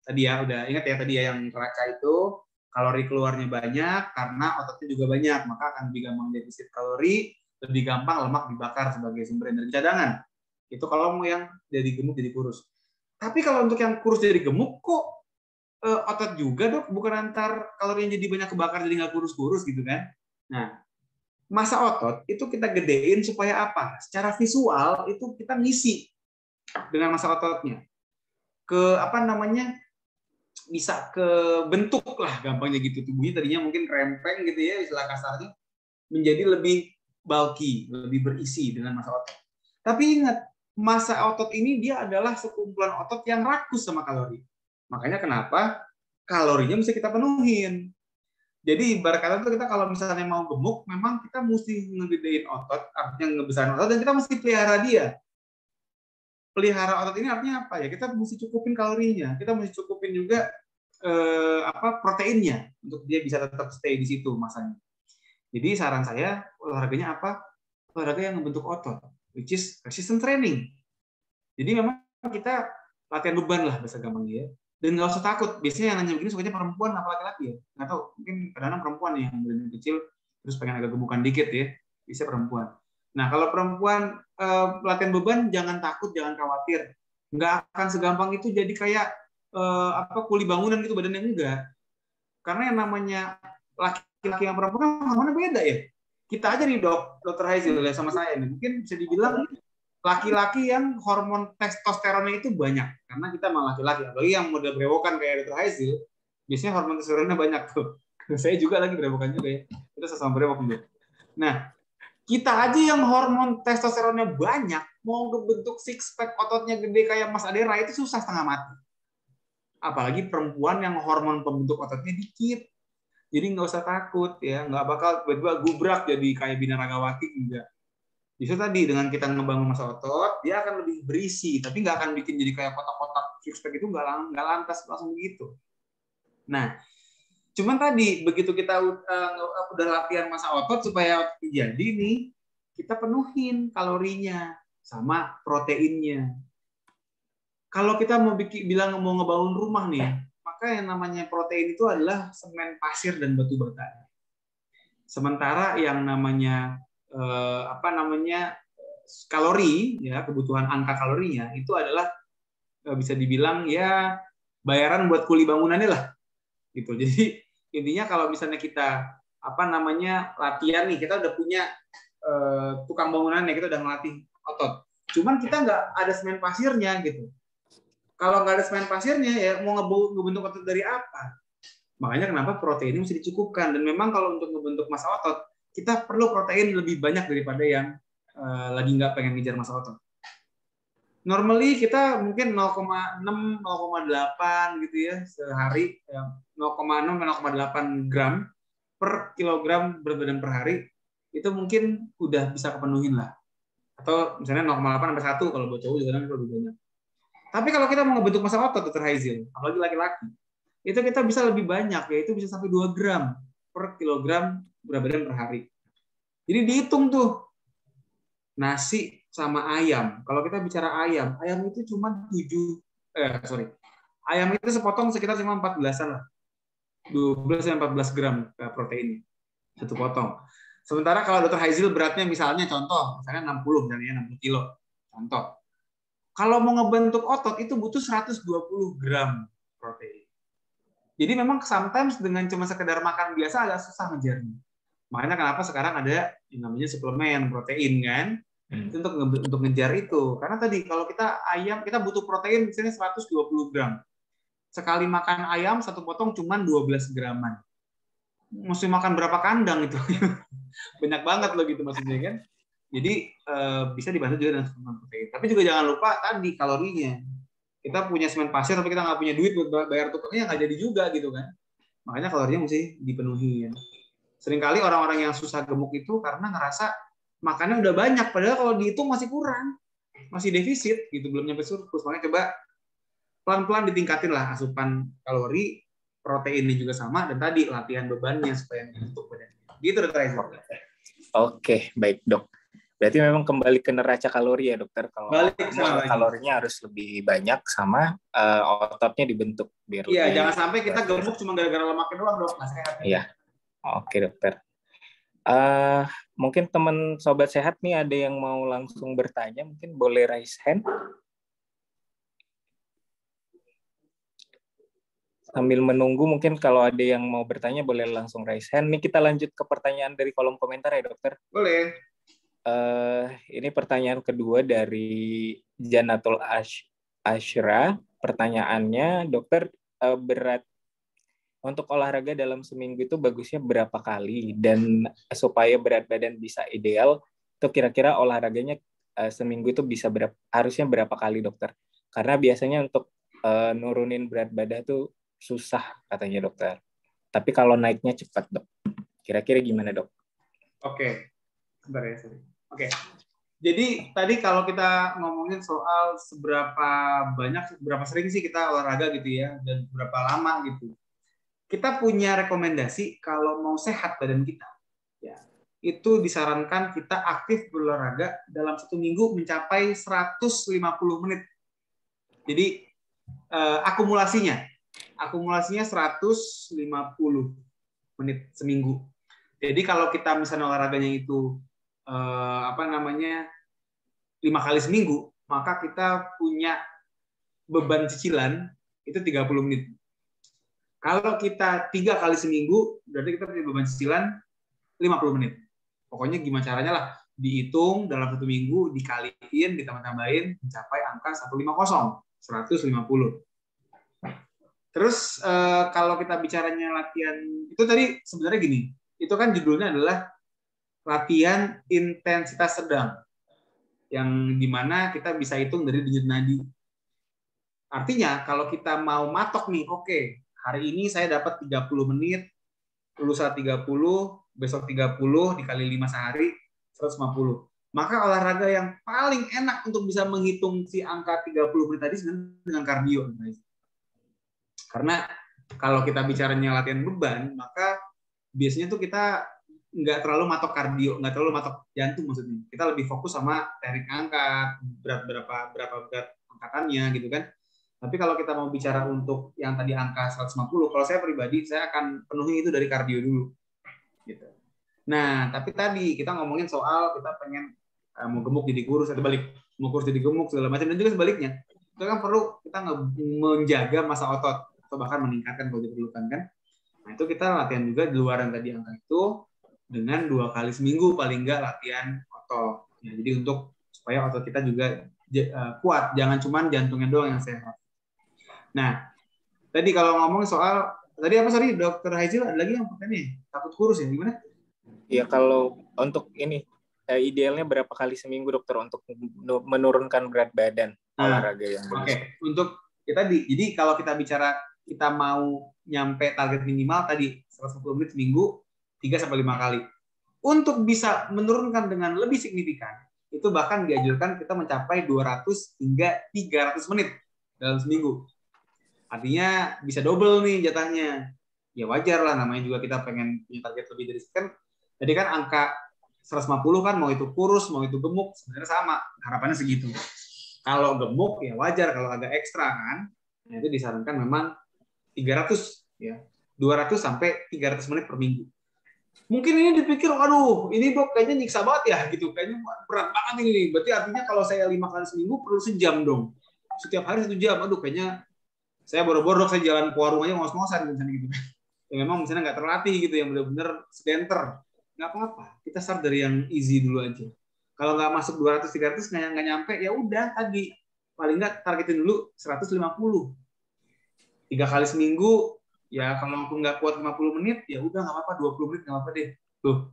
E: Tadi ya, udah ingat ya tadi ya yang neraca itu, kalori keluarnya banyak karena ototnya juga banyak, maka akan lebih gampang defisit kalori, lebih gampang lemak dibakar sebagai sumber energi cadangan. Itu kalau mau yang dari gemuk jadi kurus. Tapi kalau untuk yang kurus jadi gemuk, kok otot juga Dok? Bukan antar kalori yang jadi banyak kebakar jadi nggak kurus-kurus gitu kan? Nah, massa otot itu kita gedein supaya apa? Secara visual itu kita ngisi dengan massa ototnya. Bisa ke bentuk lah gampangnya gitu. Tubuhnya tadinya mungkin rempeng gitu ya istilah kasarnya, menjadi lebih bulky, lebih berisi dengan massa otot. Tapi ingat, massa otot ini dia adalah sekumpulan otot yang rakus sama kalori. Makanya kenapa kalorinya mesti kita penuhin. Jadi ibarat kata itu kita kalau misalnya mau gemuk, memang kita mesti ngegedein otot, artinya ngebesarin otot, dan kita mesti pelihara dia. Pelihara otot ini artinya apa ya? Kita mesti cukupin kalorinya, kita mesti cukupin juga proteinnya untuk dia bisa tetap stay di situ masanya. Jadi saran saya olahraganya apa? Olahraga yang membentuk otot, which is resistance training. Jadi memang kita latihan beban lah bahasa gampangnya ya. Dan nggak usah takut. Biasanya yang nanya begini sukanya perempuan apa laki-laki ya? Nggak tahu. Mungkin kadang-kadang perempuan yang badannya kecil terus pengen agak gemukan dikit ya. Bisa perempuan. Nah kalau perempuan latihan beban jangan takut, jangan khawatir. Nggak akan segampang itu jadi kayak kuli bangunan gitu badannya, enggak. Karena yang namanya laki-laki yang perempuan kan hormonnya beda ya. Kita aja nih Dr. Haizil ya sama saya nih. Mungkin bisa dibilang laki-laki yang hormon testosteronnya itu banyak, karena kita malah laki-laki, apalagi yang model brewokan kayak Dr. Haizil, biasanya hormon testosteronnya banyak tuh. Saya juga lagi brewokan juga ya, kita sama brewok juga. Nah, kita aja yang hormon testosteronnya banyak, mau ngebentuk six pack ototnya gede kayak Mas Adera itu susah setengah mati. Apalagi perempuan yang hormon pembentuk ototnya dikit. Jadi nggak usah takut ya, nggak bakal tiba-tiba gubrak jadi kayak Binaragawati enggak. Justru tadi dengan kita ngebangun massa otot, dia akan lebih berisi, tapi nggak akan bikin jadi kayak kotak-kotak six pack itu nggak lantas langsung begitu. Nah, cuman tadi begitu kita udah latihan massa otot supaya jadi nih, kita penuhin kalorinya sama proteinnya. Kalau kita mau bilang mau ngebangun rumah nih, maka yang namanya protein itu adalah semen, pasir, dan batu bata. Sementara yang namanya kalori, ya kebutuhan angka kalorinya itu adalah bisa dibilang ya bayaran buat kuli bangunannya lah, gitu. Jadi intinya kalau misalnya kita latihan nih, kita udah punya tukang bangunannya, kita udah ngelatih otot. Cuman kita nggak ada semen pasirnya gitu. Kalau nggak ada semen pasirnya ya mau ngebentuk otot dari apa? Makanya kenapa protein ini mesti dicukupkan. Dan memang kalau untuk ngebentuk massa otot kita perlu protein lebih banyak daripada yang lagi nggak pengen ngejar massa otot. Normally kita mungkin 0,6, 0,8 gitu ya sehari, 0,6 0,8 gram per kilogram berat badan per hari itu mungkin udah bisa kepenuhin lah. Atau misalnya 0,8 sampai 1 kalau buat cowok juga kan lebih banyak. Tapi kalau kita mau ngebentuk massa otot, Dr. Haizil, apalagi laki-laki, itu kita bisa lebih banyak, yaitu bisa sampai 2 gram per kilogram berat badan per hari. Jadi dihitung tuh nasi sama ayam. Kalau kita bicara ayam itu cuma ayam itu sepotong sekitar cuma 14-an lah. 12-14 gram protein satu potong. Sementara kalau Dr. Haizil beratnya misalnya 60 misalnya 60 kilo. Contoh. Kalau mau ngebentuk otot itu butuh 120 gram protein. Jadi memang sometimes dengan cuma sekedar makan biasa agak susah ngejarnya. Makanya kenapa sekarang ada yang namanya suplemen protein kan? Itu untuk ngejar itu. Karena tadi kalau kita ayam kita butuh protein misalnya 120 gram. Sekali makan ayam satu potong cuma 12 graman. Mesti makan berapa kandang itu? Banyak banget loh gitu maksudnya kan. Jadi bisa dibantu juga dengan suplemen protein. Tapi juga jangan lupa tadi kalorinya. Kita punya semen pasir tapi kita nggak punya duit buat bayar tukangnya, nggak jadi juga gitu kan. Makanya kalorinya mesti dipenuhi ya. Seringkali orang-orang yang susah gemuk itu karena ngerasa makannya udah banyak, padahal kalau dihitung masih kurang, masih defisit gitu, belum nyampe surplus. Makanya coba pelan-pelan ditingkatin lah asupan kalori, proteinnya juga sama, dan tadi latihan bebannya supaya untuk badannya. Gitu Dokter Haizil.
C: Oke, baik Dok. Berarti memang kembali ke neraca kalori ya Dokter. Kalau kalorinya harus lebih banyak sama ototnya dibentuk biar
E: iya, jangan sampai kita gemuk cuma gara-gara lemaknya doang Dok, nggak sehat.
C: Iya. Oke Dokter. Mungkin teman sobat sehat nih ada yang mau langsung bertanya, mungkin boleh raise hand. Sambil menunggu mungkin kalau ada yang mau bertanya boleh langsung raise hand. Nih kita lanjut ke pertanyaan dari kolom komentar ya Dokter.
E: Boleh.
C: Ini pertanyaan kedua dari Janatul Ashra. Pertanyaannya, Dokter, berat untuk olahraga dalam seminggu itu bagusnya berapa kali? Dan supaya berat badan bisa ideal, itu kira-kira olahraganya seminggu itu bisa harusnya berapa kali Dokter? Karena biasanya untuk nurunin berat badan itu susah katanya Dokter. Tapi kalau naiknya cepat Dok. Kira-kira gimana Dok?
E: Oke. Sebentar ya, sorry. Oke. Jadi tadi kalau kita ngomongin soal seberapa sering sih kita olahraga gitu ya, dan berapa lama gitu. Kita punya rekomendasi kalau mau sehat badan kita, ya itu disarankan kita aktif berolahraga dalam 1 minggu mencapai 150 menit. Jadi akumulasinya 150 menit seminggu. Jadi kalau kita misalnya olahraganya itu 5 kali seminggu, maka kita punya beban cicilan itu 30 menit. Kalau kita 3 kali seminggu, berarti kita punya beban cicilan 50 menit. Pokoknya gimana caranya lah, dihitung dalam 1 minggu, dikaliin, ditambah-tambahin, mencapai angka 150. Terus kalau kita bicaranya latihan, itu tadi sebenarnya gini, itu kan judulnya adalah latihan intensitas sedang. yang dimana kita bisa hitung dari denyut nadi. Artinya kalau kita mau matok nih, oke, hari ini saya dapat 30 menit, lusa 30, besok 30, dikali 5 sehari, 150. Maka olahraga yang paling enak untuk bisa menghitung si angka 30 menit tadi sebenarnya dengan kardio. Karena kalau kita bicaranya latihan beban, maka biasanya tuh kita nggak terlalu matok kardio, nggak terlalu matok jantung maksudnya. Kita lebih fokus sama teknik angkat, berapa berat angkatannya gitu kan. Tapi kalau kita mau bicara untuk yang tadi angka 150, kalau saya pribadi saya akan penuhi itu dari kardio dulu. Gitu. Nah, tapi tadi kita ngomongin soal kita pengen mau gemuk jadi kurus atau balik, mau kurus jadi gemuk segala macam, dan juga sebaliknya. Itu kan perlu kita menjaga massa otot atau bahkan meningkatkan kalau diperlukan kan. Nah, itu kita latihan juga di luaran tadi angka itu dengan 2 kali seminggu paling enggak latihan otot. Ya, jadi untuk supaya otot kita juga kuat, jangan cuma jantungnya doang yang sehat. Nah, tadi kalau ngomong soal tadi apa sorry Dokter Haizil, ada lagi yang pertanyaan takut kurus ya gimana?
C: Ya kalau untuk ini idealnya berapa kali seminggu dokter untuk menurunkan berat badan olahraga yang bagus?
E: Oke. Untuk kita jadi kalau kita bicara kita mau nyampe target minimal tadi 110 menit seminggu 3-5 kali. Untuk bisa menurunkan dengan lebih signifikan, itu bahkan dianjurkan kita mencapai 200 hingga 300 menit dalam seminggu. Artinya bisa double nih jatahnya. Ya wajar lah, namanya juga kita pengen punya target lebih dari sekian. Jadi kan angka 150 kan mau itu kurus, mau itu gemuk, sebenarnya sama. Harapannya segitu. Kalau gemuk ya wajar, kalau agak ekstra kan, nah itu disarankan memang 300 ya. 200 sampai 300 menit per minggu. Mungkin ini dipikir, aduh, ini Dok kayaknya nyiksa banget ya gitu. Kayaknya berat banget ini. Berarti artinya kalau saya 5 kali seminggu perlu sejam dong. Setiap hari 1 jam. Aduh, kayaknya saya boro-boro saya jalan ke warung aja ngos-ngosan misalnya gitu. Ya memang misalnya nggak terlatih gitu, yang benar-benar sedenter. Nggak apa-apa. Kita start dari yang easy dulu aja. Kalau nggak masuk 200-300 nggak nyampe, ya udah tadi paling nggak targetin dulu 150. 3 kali seminggu. Ya kalau aku nggak kuat 50 menit, ya udah nggak apa-apa, 20 menit nggak apa-apa deh. Tuh,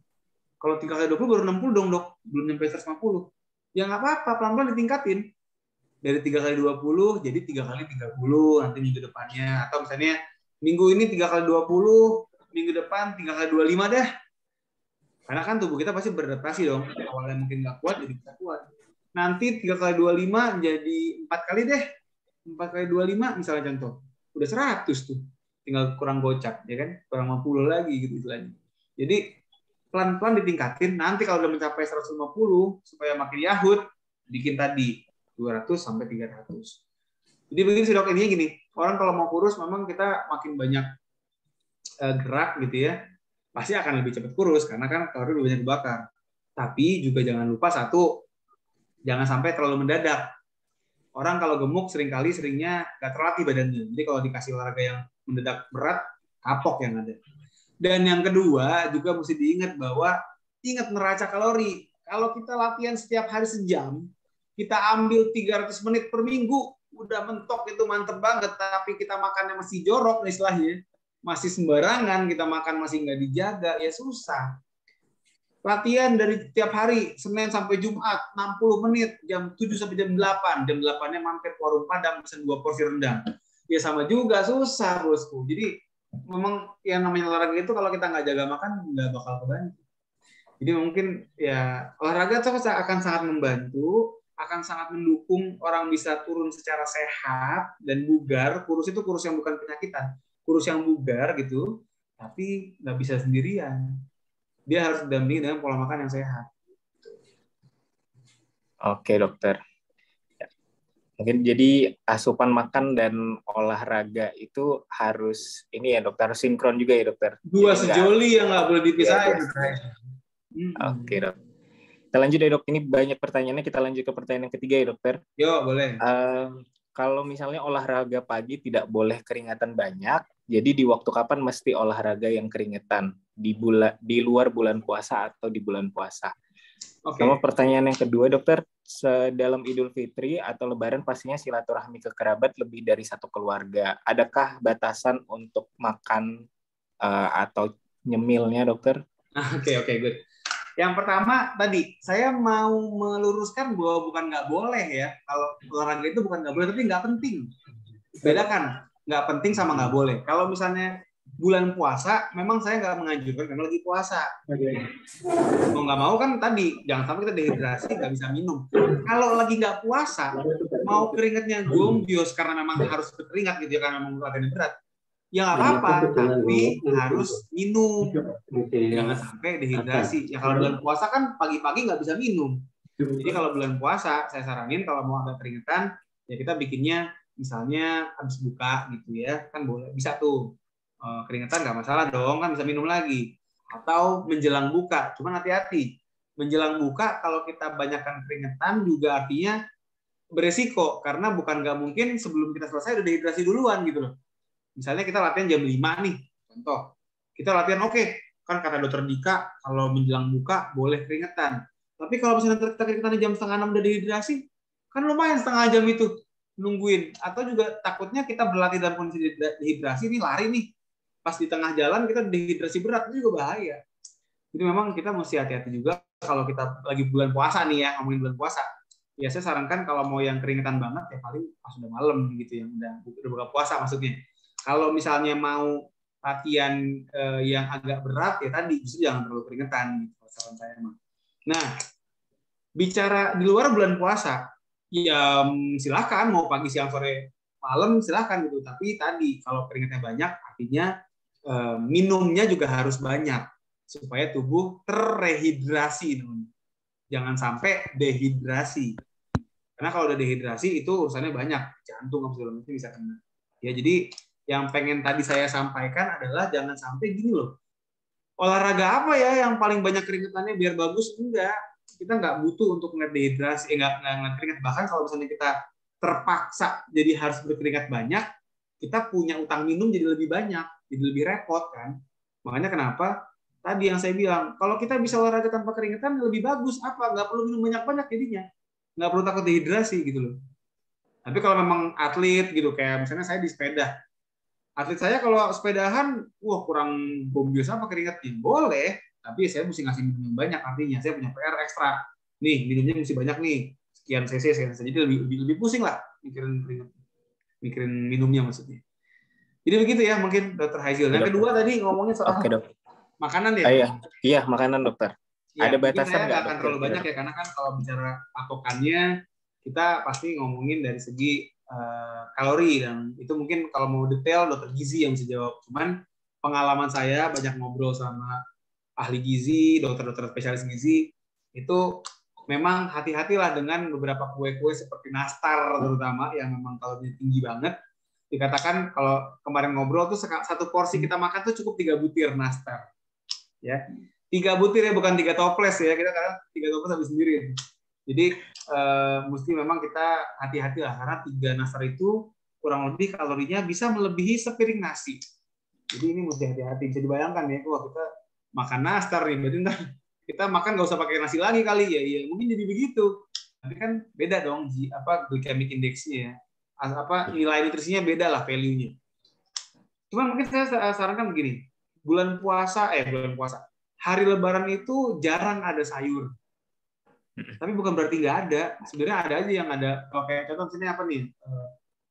E: kalau 3 kali 20 baru 60 dong Dok, belum nyampe 150. Ya nggak apa-apa, pelan-pelan ditingkatin. Dari 3 kali 20 jadi 3 kali 30 nanti minggu depannya. Atau misalnya minggu ini 3 kali 20, minggu depan 3 kali 25 deh. Karena kan tubuh kita pasti beradaptasi dong. Awalnya mungkin nggak kuat, jadi bisa kuat. Nanti 3 kali 25 jadi 4 kali deh. 4 kali 25 misalnya contoh. Udah 100 tuh. Tinggal kurang gocap, ya kan? Kurang 50 lagi gitu istilahnya. Jadi pelan-pelan ditingkatin. Nanti kalau udah mencapai 150 supaya makin yahut, bikin tadi 200 sampai 300. Jadi begini sih Dok, ini gini. Orang kalau mau kurus memang kita makin banyak gerak gitu ya. Pasti akan lebih cepat kurus karena kan kalori lebih banyak dibakar. Tapi juga jangan lupa satu, jangan sampai terlalu mendadak. Orang kalau gemuk seringnya nggak terlatih badannya. Jadi kalau dikasih olahraga yang mendadak berat, kapok yang ada. Dan yang kedua juga mesti diingat bahwa ingat neraca kalori. Kalau kita latihan setiap hari sejam, kita ambil 300 menit per minggu, udah mentok itu mantep banget. Tapi kita makannya masih jorok istilahnya, masih sembarangan, kita makan masih nggak dijaga, ya susah. Latihan dari tiap hari, Senin sampai Jumat, 60 menit, jam 7 sampai jam 8. Jam 8-nya mampir ke warung Padang, pesen 2 porsi rendang. Ya sama juga, susah bosku. Jadi memang yang namanya olahraga itu kalau kita nggak jaga makan, nggak bakal kebantu. Jadi mungkin ya olahraga itu akan sangat membantu, akan sangat mendukung orang bisa turun secara sehat dan bugar. Kurus itu kurus yang bukan penyakitan, kurus yang bugar gitu, tapi nggak bisa sendirian. Dia harus didampingi dengan pola makan yang sehat.
C: Oke dokter. Mungkin jadi asupan makan dan olahraga itu harus ini ya dokter, sinkron juga ya dokter.
E: Dua sejoli yang nggak boleh dipisahin.
C: Oke dok. Kita lanjut ya dok. Ini banyak pertanyaannya. Kita lanjut ke pertanyaan yang ketiga ya dokter.
E: Yo boleh.
C: Kalau misalnya olahraga pagi tidak boleh keringatan banyak, jadi di waktu kapan mesti olahraga yang keringetan? Di luar bulan puasa atau di bulan puasa?
E: Okay.
C: Sama pertanyaan yang kedua dokter, dalam Idul Fitri atau Lebaran pastinya silaturahmi ke kerabat lebih dari satu keluarga. Adakah batasan untuk makan atau nyemilnya dokter?
E: Oke, good. Yang pertama tadi, saya mau meluruskan bahwa bukan nggak boleh ya. Kalau olahraga itu bukan nggak boleh, tapi nggak penting. Bedakan, nggak penting sama nggak boleh. Kalau misalnya bulan puasa, memang saya nggak menganjurkan karena lagi puasa. Mau nggak mau kan tadi, jangan sampai kita dehidrasi, nggak bisa minum. Kalau lagi nggak puasa, mau keringatnya gombios karena memang harus berkeringat gitu ya, karena memang latihan berat. Ya nggak apa-apa, tapi harus minum. Jangan sampai dehidrasi. Ya kalau bulan puasa kan pagi-pagi nggak bisa minum. Jadi kalau bulan puasa, saya saranin kalau mau agak keringetan, ya kita bikinnya misalnya habis buka gitu ya, kan boleh, bisa tuh. Keringetan nggak masalah dong, kan bisa minum lagi. Atau menjelang buka, cuman hati-hati. Menjelang buka kalau kita banyakkan keringetan juga artinya beresiko, karena bukan nggak mungkin sebelum kita selesai udah dehidrasi duluan gitu loh. Misalnya kita latihan jam 5 nih, contoh. Kita latihan oke, kan kata dokter Dika, kalau menjelang buka boleh keringetan. Tapi kalau misalnya kita keringetan jam 5:30 udah dehidrasi, kan lumayan setengah jam itu nungguin. Atau juga takutnya kita berlatih dalam kondisi dehidrasi, nih lari nih. Pas di tengah jalan kita dehidrasi berat, itu juga bahaya. Jadi memang kita mesti hati-hati juga kalau kita lagi bulan puasa nih ya, ngomongin bulan puasa. Ya saya sarankan kalau mau yang keringetan banget ya paling pas udah malam gitu, yang udah buka puasa maksudnya. Kalau misalnya mau latihan yang agak berat ya tadi justru jangan terlalu keringetan gitu saran saya mah. Nah, bicara di luar bulan puasa, ya silakan mau pagi, siang, sore, malam silakan gitu. Tapi tadi kalau keringetnya banyak artinya minumnya juga harus banyak supaya tubuh terrehidrasi. Jangan sampai dehidrasi. Karena kalau udah dehidrasi itu urusannya banyak, jantung segala macam bisa kena. Ya jadi yang pengen tadi saya sampaikan adalah jangan sampai gini loh. Olahraga apa ya yang paling banyak keringetannya biar bagus? Enggak. Kita nggak butuh untuk ngeliat dehidrasi, nggak ngeliat keringat. Bahkan kalau misalnya kita terpaksa jadi harus berkeringat banyak, kita punya utang minum jadi lebih banyak, jadi lebih repot kan. Makanya kenapa tadi yang saya bilang, kalau kita bisa olahraga tanpa keringetan lebih bagus. Apa? Nggak perlu minum banyak-banyak jadinya. Nggak perlu takut dehidrasi gitu loh. Tapi kalau memang atlet gitu, kayak misalnya saya di sepeda, atlet saya kalau sepedahan, kurang gombios apa keringetnya? Boleh, tapi saya mesti ngasih minum banyak, artinya saya punya PR ekstra. Nih, minumnya mesti banyak nih, sekian cc, jadi lebih pusing lah mikirin keringet, mikirin minumnya maksudnya. Jadi begitu ya mungkin Dokter Haizil. Yang kedua tadi ngomongin soal makanan ya?
C: Iya, makanan dokter.
E: Ya,
C: ada batasan
E: nggak akan terlalu banyak ya, karena kan kalau bicara patokannya kita pasti ngomongin dari segi kalori, dan itu mungkin kalau mau detail dokter gizi yang bisa jawab. Cuman pengalaman saya banyak ngobrol sama ahli gizi, dokter-dokter spesialis gizi, itu memang hati-hatilah dengan beberapa kue-kue seperti nastar terutama yang memang kalorinya tinggi banget. Dikatakan kalau kemarin ngobrol tuh satu porsi kita makan tuh cukup 3 butir nastar. Ya. 3 butir ya, bukan 3 toples ya. Kita kadang 3 toples habis sendiri. Jadi mesti memang kita hati-hati lah, karena 3 nastar itu kurang lebih kalorinya bisa melebihi sepiring nasi. Jadi ini mesti hati-hati. Bisa dibayangkan ya, wah kita makan nastar nih, berarti ntar kita makan nggak usah pakai nasi lagi kali ya. Iya, mungkin jadi begitu. Tapi kan beda dong glycemic index-nya ya. Nilai nutrisinya beda lah, value-nya. Cuma mungkin saya sarankan begini. Bulan puasa, hari Lebaran itu jarang ada sayur. Tapi bukan berarti nggak ada. Sebenarnya ada aja yang ada. Kalau kayak contoh sini apa nih?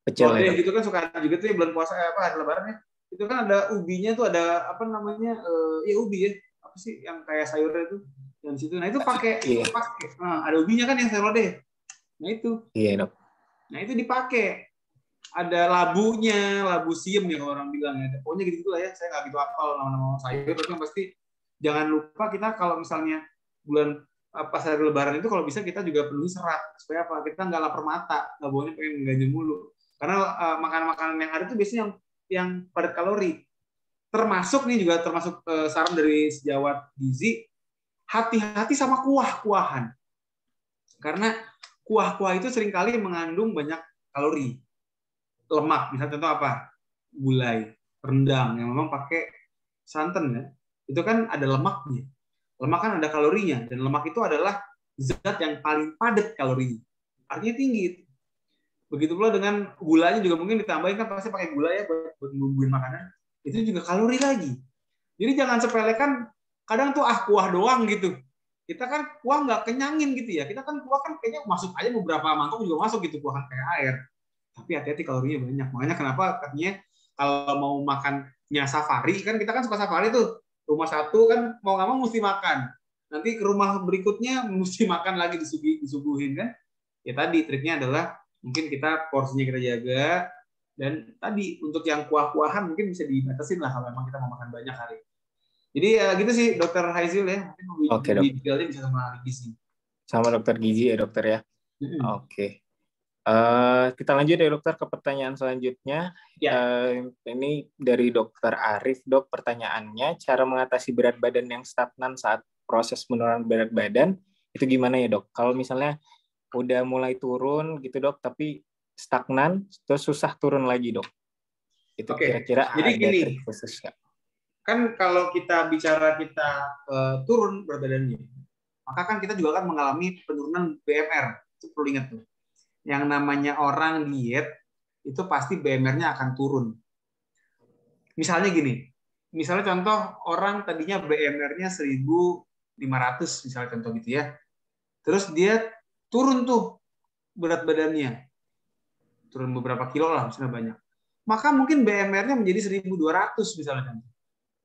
C: Pecel.
E: Gitu kan suka ada juga tuh ya bulan puasa hari Lebarannya. Itu kan ada ubinya tuh, ada apa namanya? Ubi ya. Apa sih yang kayak sayurnya itu? Yang di situ. Nah, itu pakai. Ada ubinya kan yang serode. Nah, itu.
C: Iya, Dok.
E: Nah, itu dipakai. Ada labunya, labu siem ya kalau orang bilang ya. Pokoknya gitu lah ya. Saya nggak gitu hafal nama-nama sayur, tapi yang pasti jangan lupa kita kalau misalnya bulan pas hari Lebaran itu kalau bisa kita juga penuhi serat supaya apa? Kita nggak lapar mata, nggak boleh pengen ganjil mulu. Karena makanan-makanan yang ada itu biasanya yang padat kalori. Termasuk saran dari sejawat gizi, hati-hati sama kuah-kuahan. Karena kuah-kuah itu seringkali mengandung banyak kalori. Lemak, misalnya contoh apa? Gulai, rendang yang memang pakai santan ya. Itu kan ada lemaknya. Lemak kan ada kalorinya, dan lemak itu adalah zat yang paling padat kalorinya. Artinya tinggi. Begitu pula dengan gulanya juga mungkin ditambahin, kan pasti pakai gula ya buat bumbuin makanan. Itu juga kalori lagi. Jadi jangan sepelekan, kadang tuh kuah doang gitu. kita kan kuah nggak kenyangin gitu ya. Kita kan kuah kan kayaknya masuk aja beberapa mangkok juga masuk gitu kuah kan kayak air. Tapi hati-hati kalorinya banyak. Makanya kenapa katanya kalau mau makannya safari kan kita kan suka safari tuh. Rumah satu kan mau nggak mau mesti makan. Nanti ke rumah berikutnya mesti makan lagi disuguhin kan. Ya tadi triknya adalah mungkin kita porsinya kita jaga, dan tadi untuk yang kuah-kuahan mungkin bisa dibatasin lah kalau memang kita mau makan banyak hari. Jadi ya gitu sih Dokter Haizil ya. Mungkin lebih detailnya bisa sama gizi.
C: Sama Dokter Gizi ya dokter ya. Oke. Kita lanjut ya dokter ke pertanyaan selanjutnya. Ya. Ini dari Dokter Arif, dok. Pertanyaannya, cara mengatasi berat badan yang stagnan saat proses penurunan berat badan itu gimana ya dok? Kalau misalnya udah mulai turun gitu dok, tapi stagnan terus susah turun lagi dok. Itu kira-kira
E: jadi
C: ada
E: gini,
C: trik khusus nggak?
E: Kan kalau kita bicara turun berat badannya, maka kan kita juga akan mengalami penurunan BMR. Itu perlu ingat tuh. Yang namanya orang diet itu pasti BMR-nya akan turun. Misalnya gini, misalnya contoh orang tadinya BMR-nya 1.500 misalnya contoh gitu ya. Terus dia turun tuh berat badannya. Turun beberapa kilo lah, misalnya banyak. Maka mungkin BMR-nya menjadi 1.200 misalnya.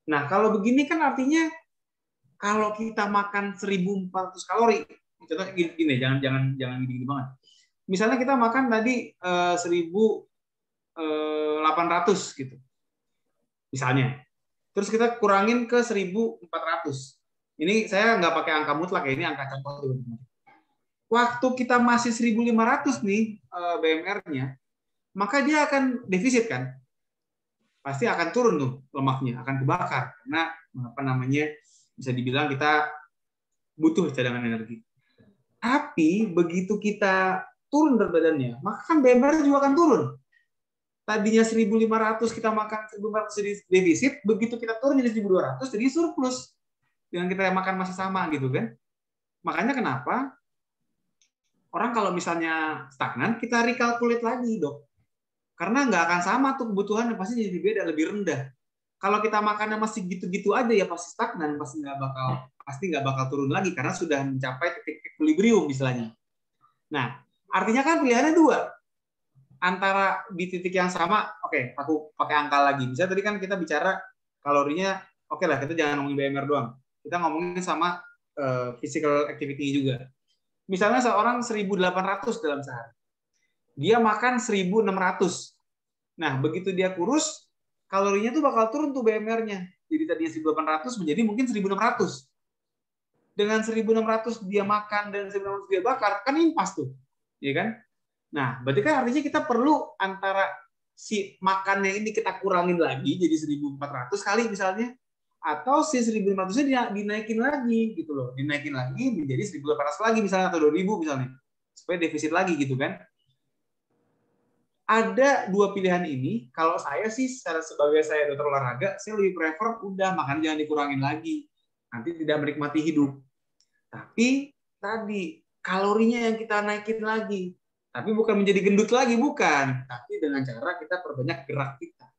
E: Nah, kalau begini kan artinya kalau kita makan 1.400 kalori, contoh gini, jangan gini banget. Misalnya kita makan tadi 1.800 gitu. Misalnya. Terus kita kurangin ke 1.400. Ini saya nggak pakai angka mutlak ya, ini angka contoh. Waktu kita masih 1.500 nih BMR-nya, maka dia akan defisit kan? Pasti akan turun tuh lemaknya, akan kebakar. Karena bisa dibilang kita butuh cadangan energi. Tapi begitu kita turun berat badannya, maka kan BMR juga akan turun. Tadinya 1.500 kita makan 1.400 jadi defisit, begitu kita turun jadi 1.200 jadi surplus. Dengan kita makan masih sama gitu kan. Makanya kenapa orang kalau misalnya stagnan, kita recalculate lagi, dok. Karena nggak akan sama tuh kebutuhannya, pasti jadi beda, lebih rendah. Kalau kita makannya masih gitu-gitu aja ya pasti stagnan, pasti nggak bakal turun lagi karena sudah mencapai titik equilibrium misalnya. Nah, artinya kan pilihannya dua. Antara di titik yang sama, oke, aku pakai angka lagi. Misalnya tadi kan kita bicara kalorinya, oke lah, kita jangan ngomongin BMR doang. Kita ngomongin sama physical activity juga. Misalnya seorang 1.800 dalam sehari. Dia makan 1.600. Nah, begitu dia kurus, kalorinya tuh bakal turun tuh BMR-nya. Jadi tadinya 1.800 menjadi mungkin 1.600. Dengan 1.600 dia makan dan 1.600 dia bakar, kan impas tuh. Iya kan? Nah, berarti kan artinya kita perlu antara si makannya ini kita kurangin lagi jadi 1.400 kali misalnya, atau si 1.500-nya dinaikin lagi gitu loh. Dinaikin lagi menjadi 1.800 lagi misalnya, atau 2.000 misalnya. Supaya defisit lagi gitu kan. Ada dua pilihan ini, kalau saya sih sebagai saya dokter olahraga, saya lebih prefer udah makan jangan dikurangin lagi. Nanti tidak menikmati hidup. Tapi tadi kalorinya yang kita naikin lagi. Tapi bukan menjadi gendut lagi, bukan. Tapi dengan cara kita perbanyak gerak kita.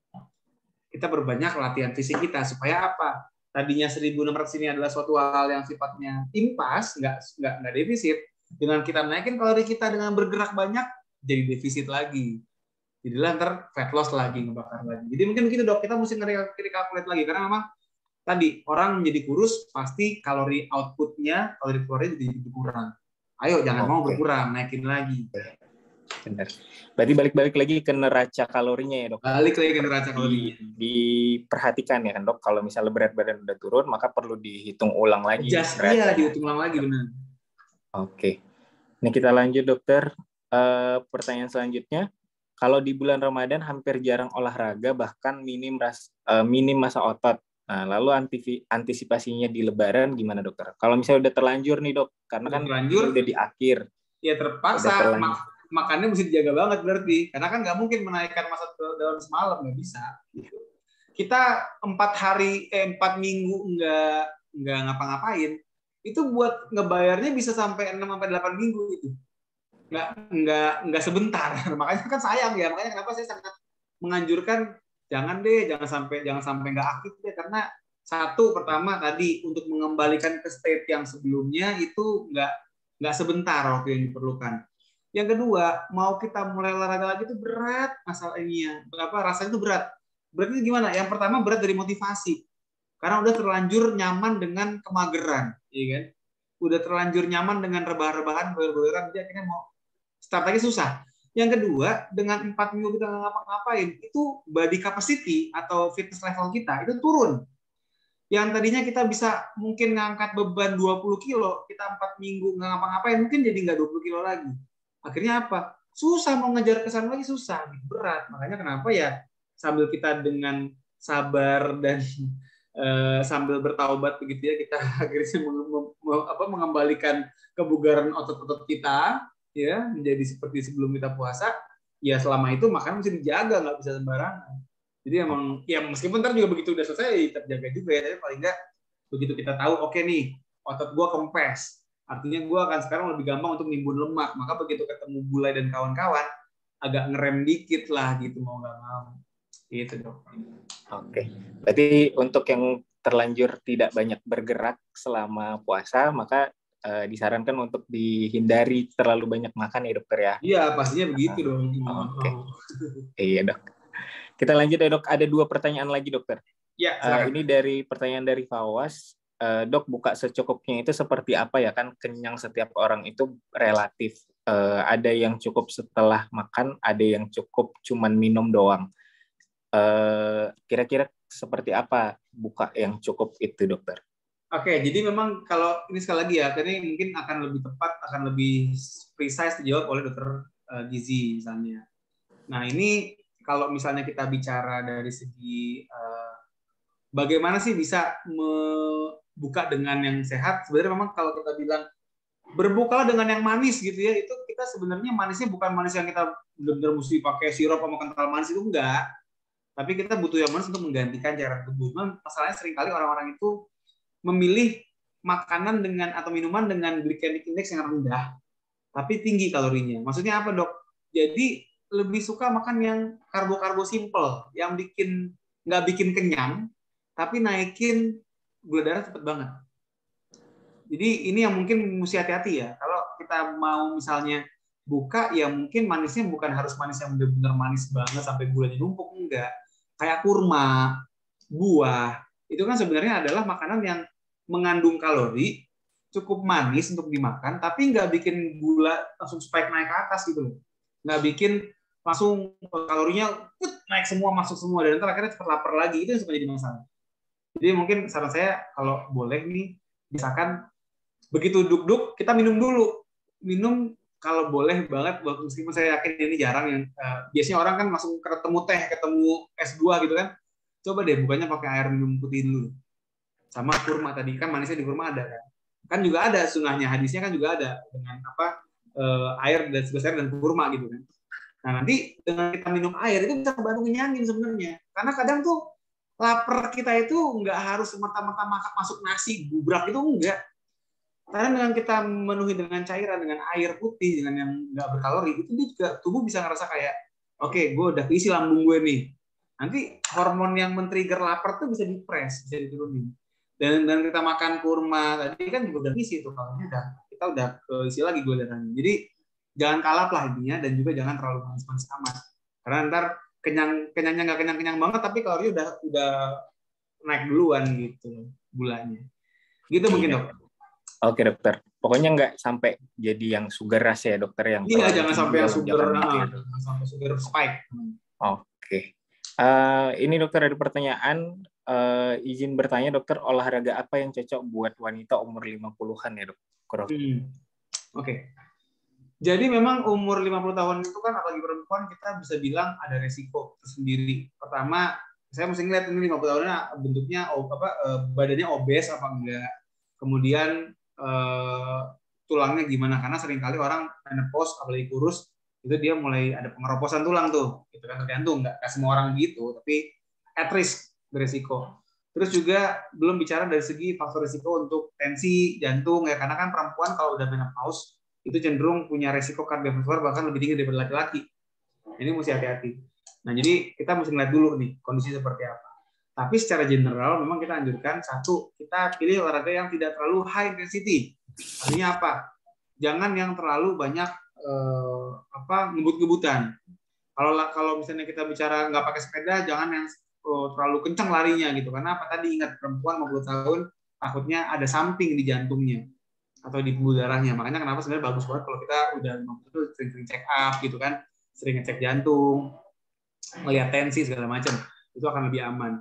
E: Kita berbanyak latihan fisik kita. Supaya apa? Tadinya 1.600 ini adalah suatu hal yang sifatnya impas, nggak defisit. Dengan kita naikin kalori kita dengan bergerak banyak, jadi defisit lagi. Jadilah ntar fat loss lagi, ngebakar lagi. Jadi mungkin begitu dok, kita mesti nge-calculate lagi. Karena memang tadi, orang menjadi kurus, pasti kalori output-nya, kalori keluarnya jadi berkurang. Ayo, jangan mau berkurang, naikin lagi.
C: Benar. Berarti balik lagi ke neraca kalorinya ya dok?
E: Balik lagi ke neraca kalorinya.
C: Diperhatikan ya kan dok, kalau misalnya berat badan udah turun, maka perlu dihitung ulang lagi.
E: Iya, dihitung ulang lagi, benar.
C: Oke. Ini kita lanjut dokter. Pertanyaan selanjutnya. Kalau di bulan Ramadan hampir jarang olahraga, bahkan minim masa otot. Nah, lalu antisipasinya di Lebaran gimana dokter? Kalau misalnya udah terlanjur nih dok, karena kan udah di akhir.
E: Ya terpaksa, makannya mesti dijaga banget berarti. Karena kan nggak mungkin menaikkan masa otot dalam semalam, nggak bisa. Kita 4 minggu nggak ngapa-ngapain, itu buat ngebayarnya bisa sampai 6-8 minggu itu. Nggak sebentar. Makanya kan sayang ya. Makanya kenapa saya sangat menganjurkan jangan sampai nggak aktif deh, karena Satu, pertama tadi untuk mengembalikan ke state yang sebelumnya itu nggak sebentar waktu yang diperlukan. Yang kedua, mau kita mulai olahraga lagi itu berat masalahnya. Rasanya itu berat. Beratnya gimana? Yang pertama berat dari motivasi. Karena udah terlanjur nyaman dengan kemageran, ya kan? Udah terlanjur nyaman dengan rebah-rebahan, goyer-goyeran, jadi akhirnya mau start lagi susah. Yang kedua, dengan 4 minggu kita nggak ngapa-ngapain, itu body capacity atau fitness level kita itu turun. Yang tadinya kita bisa mungkin ngangkat beban 20 kilo, kita 4 minggu nggak ngapa-ngapain, mungkin jadi nggak 20 kilo lagi. Akhirnya apa? Susah mau ngejar ke sana lagi, susah, berat. Makanya kenapa ya sambil kita dengan sabar dan sambil bertaubat begitu ya, kita akhirnya mengembalikan kebugaran otot-otot kita ya menjadi seperti sebelum kita puasa. Ya selama itu makan mesti dijaga, nggak bisa sembarangan. Jadi emang ya meskipun ntar juga begitu udah selesai tetap jaga juga ya, tapi paling nggak begitu kita tahu oke nih otot gua kempes, artinya gua akan sekarang lebih gampang untuk nimbun lemak, maka begitu ketemu Bulai dan kawan-kawan agak ngerem dikit lah gitu, mau nggak mau. Gitu dok.
C: Oke. Berarti untuk yang terlanjur tidak banyak bergerak selama puasa, maka disarankan untuk dihindari terlalu banyak makan ya dokter ya?
E: Iya, pastinya begitu dong.
C: Oke. Iya dok. Kita lanjut ya dok. Ada 2 pertanyaan lagi dokter.
E: Ya,
C: ini dari pertanyaan dari Fawas. Dok, buka secukupnya itu seperti apa ya? Kan kenyang setiap orang itu relatif. Ada yang cukup setelah makan, ada yang cukup cuman minum doang. Kira-kira seperti apa buka yang cukup itu dokter?
E: Oke, jadi memang kalau ini sekali lagi ya, ini mungkin akan lebih tepat, akan lebih precise dijawab oleh dokter gizi misalnya. Nah ini kalau misalnya kita bicara dari segi bagaimana sih bisa buka dengan yang sehat, sebenarnya memang kalau kita bilang berbukalah dengan yang manis gitu ya, itu kita sebenarnya manisnya bukan manis yang kita benar-benar mesti pakai sirup sama kental manis, itu enggak. Tapi kita butuh yang manis untuk menggantikan cairan tubuh. Masalahnya seringkali orang-orang itu memilih makanan dengan atau minuman dengan glycemic index yang rendah, tapi tinggi kalorinya. Maksudnya apa dok? Jadi lebih suka makan yang karbo-karbo simple, yang nggak bikin kenyang, tapi naikin gula darah cepet banget. Jadi ini yang mungkin mesti hati-hati ya. Kalau kita mau misalnya buka, ya mungkin manisnya bukan harus manis yang benar-benar manis banget sampai gulanya numpuk, enggak. Kayak kurma, buah, itu kan sebenarnya adalah makanan yang mengandung kalori, cukup manis untuk dimakan, tapi nggak bikin gula langsung spike naik ke atas gitu loh. Nggak bikin langsung kalorinya naik semua, masuk semua, dan ntar akhirnya cepat lapar lagi. Itu yang suka jadi masalah. Jadi mungkin saran saya kalau boleh nih, misalkan begitu duduk kita minum dulu. Minum kalau boleh banget, meskipun saya yakin ini jarang yang biasanya orang kan langsung ketemu teh, ketemu es buah gitu kan. Coba deh bukanya pakai air minum putih dulu. Sama kurma tadi kan manisnya di kurma ada kan. Kan juga ada sunahnya, hadisnya kan juga ada dengan air dan segelas air dan kurma gitu kan. Nah, nanti dengan kita minum air itu bisa bantu kenyangin sebenarnya. Karena kadang tuh lapar kita itu nggak harus semata-mata masuk nasi, gubrak itu enggak. Karena dengan kita memenuhi dengan cairan, dengan air putih, dengan yang nggak berkalori, itu dia juga tubuh bisa ngerasa kayak, oke, gue udah keisi lambung gue nih. Nanti hormon yang men-trigger lapar tuh bisa dipres, bisa diturunin. Dan kita makan kurma tadi kan juga udah keisi tuh, kalorinya kita udah keisi lagi gue darahnya. Jadi jangan kalap lah intinya, dan juga jangan terlalu manis-manis amat. Karena ntar kenyangnya nggak kenyang-kenyang banget, tapi kalorinya udah naik duluan gitu gulanya. Gitu mungkin dok.
C: Oke dokter, pokoknya nggak sampai jadi yang sugar rush ya dokter, yang
E: iya jangan sampai yang sugar, jangan sampai sugar spike.
C: Oke. Ini dokter ada pertanyaan, izin bertanya dokter, olahraga apa yang cocok buat wanita umur 50-an ya dok?
E: Oke. Jadi memang umur 50 tahun itu kan apalagi perempuan kita bisa bilang ada resiko tersendiri. Pertama, saya mesti ngeliat ini 50 tahunnya bentuknya badannya obes apa enggak. Kemudian tulangnya gimana, karena seringkali orang menopause apalagi kurus itu dia mulai ada pengeroposan tulang tuh, itu kan tergantung, nggak semua orang gitu, tapi at risk beresiko. Terus juga belum bicara dari segi faktor risiko untuk tensi jantung ya, karena kan perempuan kalau udah menopause itu cenderung punya resiko kardiovaskular bahkan lebih tinggi daripada laki-laki. Ini mesti hati-hati. Nah jadi kita mesti ngeliat dulu nih kondisi seperti apa. Tapi secara general memang kita anjurkan satu, kita pilih olahraga yang tidak terlalu high intensity. Artinya apa? Jangan yang terlalu banyak ngebut-ngebutan. Kalau misalnya kita bicara nggak pakai sepeda, jangan yang terlalu kencang larinya gitu. Karena apa? Tadi ingat perempuan 50 tahun takutnya ada something di jantungnya atau di pembuluh darahnya. Makanya kenapa sebenarnya bagus banget kalau kita udah 50 itu sering-sering check up gitu kan, sering ngecek jantung, melihat tensi segala macam. Itu akan lebih aman.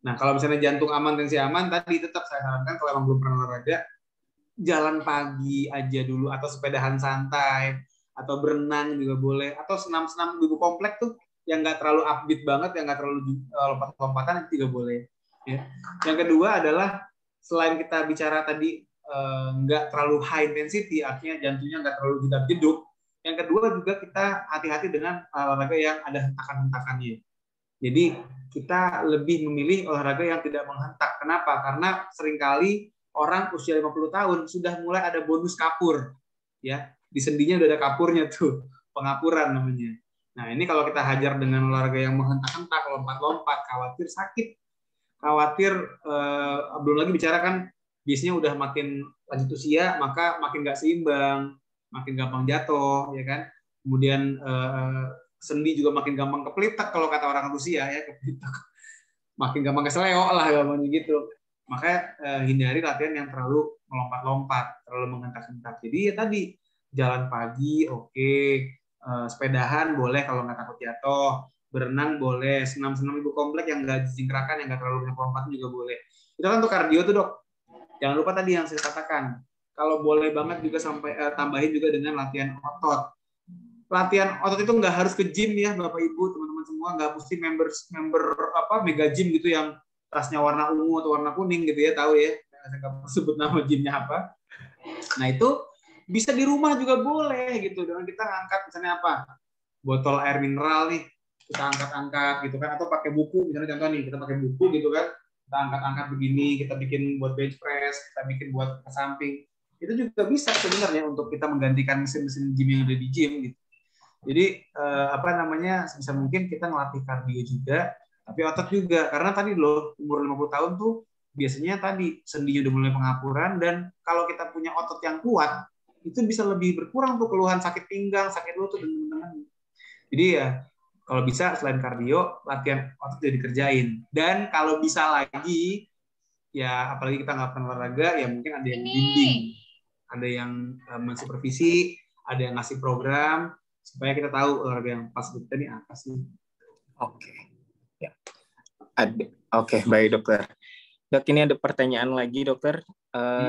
E: Nah, kalau misalnya jantung aman, tensi aman, tadi tetap saya sarankan kalau emang belum pernah olahraga, jalan pagi aja dulu, atau sepedahan santai, atau berenang juga boleh, atau senam-senam di komplek tuh yang nggak terlalu upbeat banget, yang nggak terlalu lompat-lompatan, itu juga boleh. Ya. Yang kedua adalah selain kita bicara tadi nggak terlalu high intensity, artinya jantungnya nggak terlalu jedak-jeduk. Yang kedua juga kita hati-hati dengan olahraga yang ada hentakan-hentakannya. Jadi kita lebih memilih olahraga yang tidak menghentak. Kenapa? Karena seringkali orang usia 50 tahun sudah mulai ada bonus kapur. Ya, di sendinya udah ada kapurnya tuh, pengapuran namanya. Nah, ini kalau kita hajar dengan olahraga yang menghentak-hentak, lompat-lompat, khawatir sakit. Khawatir belum lagi bicara kan biasanya udah makin lanjut usia, maka makin nggak seimbang, makin gampang jatuh, ya kan? Kemudian sendi juga makin gampang kepelitak kalau kata orang Rusia ya, kepelitak. Makin gampang keseleo lah gampangnya gitu. Makanya hindari latihan yang terlalu melompat-lompat, terlalu menghentak-hentak. Jadi ya tadi jalan pagi oke, sepedahan boleh kalau nggak takut jatuh, berenang boleh, senam-senam ibu komplek yang nggak jingkrakan, yang nggak terlalu banyak lompatan juga boleh. Itu kan untuk kardio tuh dok. Jangan lupa tadi yang saya katakan, kalau boleh banget juga sampai tambahin juga dengan latihan otot. Latihan otot itu nggak harus ke gym ya Bapak Ibu, teman-teman semua, nggak mesti member mega gym gitu yang tasnya warna ungu atau warna kuning gitu ya, tahu ya, saya nggak sebut nama gymnya apa. Nah itu bisa di rumah juga boleh gitu, dengan kita ngangkat misalnya apa, botol air mineral nih, kita angkat-angkat gitu kan, atau pakai buku misalnya, contoh nih kita pakai buku gitu kan, kita angkat-angkat begini, kita bikin buat bench press, kita bikin buat ke samping, itu juga bisa sebenarnya untuk kita menggantikan mesin-mesin gym yang ada di gym gitu. Jadi sebisa mungkin kita ngelatih kardio juga, tapi otot juga, karena tadi loh umur 50 tahun tuh biasanya tadi sendinya udah mulai pengapuran, dan kalau kita punya otot yang kuat itu bisa lebih berkurang tuh keluhan sakit pinggang, sakit lutut dan teman-teman. Jadi ya kalau bisa selain kardio, latihan otot juga dikerjain. Dan kalau bisa lagi ya, apalagi kita nggak pernah olahraga, ya mungkin ada yang bimbing, ada yang mensupervisi, ada yang ngasih program supaya kita tahu olahraga yang pas kita ini apa sih.
C: Oke. Ya. Oke, baik dokter. Dok, ini ada pertanyaan lagi dokter.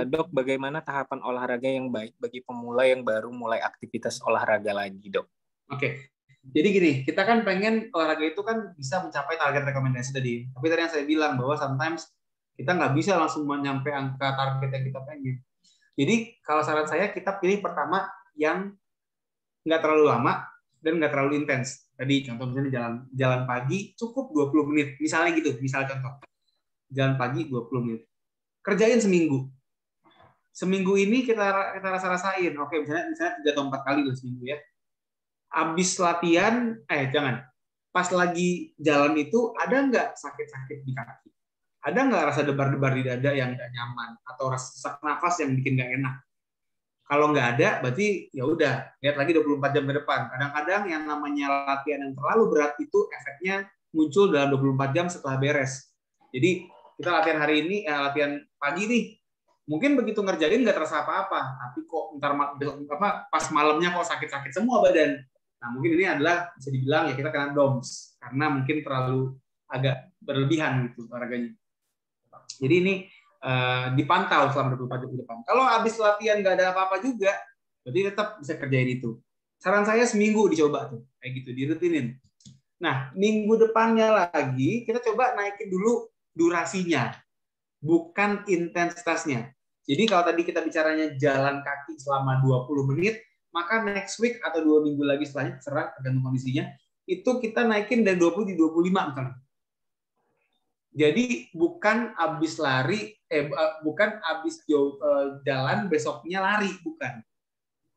C: Dok, bagaimana tahapan olahraga yang baik bagi pemula yang baru mulai aktivitas olahraga lagi, dok?
E: Oke. Jadi gini, kita kan pengen olahraga itu kan bisa mencapai target rekomendasi tadi. Tapi tadi yang saya bilang bahwa sometimes kita nggak bisa langsung menyampai angka target yang kita pengen. Jadi kalau saran saya, kita pilih pertama yang nggak terlalu lama dan nggak terlalu intens. Tadi contoh misalnya jalan pagi cukup 20 menit. Misalnya gitu, misalnya contoh. Jalan pagi 20 menit. Kerjain seminggu. Seminggu ini kita rasa-rasain. Oke, misalnya 3 atau 4 kali seminggu ya. Habis latihan, pas lagi jalan itu ada nggak sakit-sakit di kaki? Ada nggak rasa debar-debar di dada yang nggak nyaman? Atau rasa sesak nafas yang bikin nggak enak? Kalau nggak ada, berarti ya udah, lihat lagi 24 jam ke depan. Kadang-kadang yang namanya latihan yang terlalu berat itu efeknya muncul dalam 24 jam setelah beres. Jadi kita latihan hari ini, latihan pagi nih, mungkin begitu ngerjain nggak terasa apa-apa, tapi kok ntar pas malamnya kok sakit-sakit semua badan. Nah mungkin ini adalah bisa dibilang ya kita kena DOMS, karena mungkin terlalu agak berlebihan gitu olahraganya. Jadi ini dipantau selama 24 jam ke depan. Kalau habis latihan nggak ada apa-apa juga, berarti tetap bisa kerjain itu. Saran saya seminggu dicoba tuh, kayak gitu, dirutinin. Nah, minggu depannya lagi, kita coba naikin dulu durasinya, bukan intensitasnya. Jadi kalau tadi kita bicaranya jalan kaki selama 20 menit, maka next week atau 2 minggu lagi setelahnya, terserah tergantung kondisinya, itu kita naikin dari 20 di 25 misalnya. Jadi bukan habis lari, bukan habis jalan besoknya lari, bukan.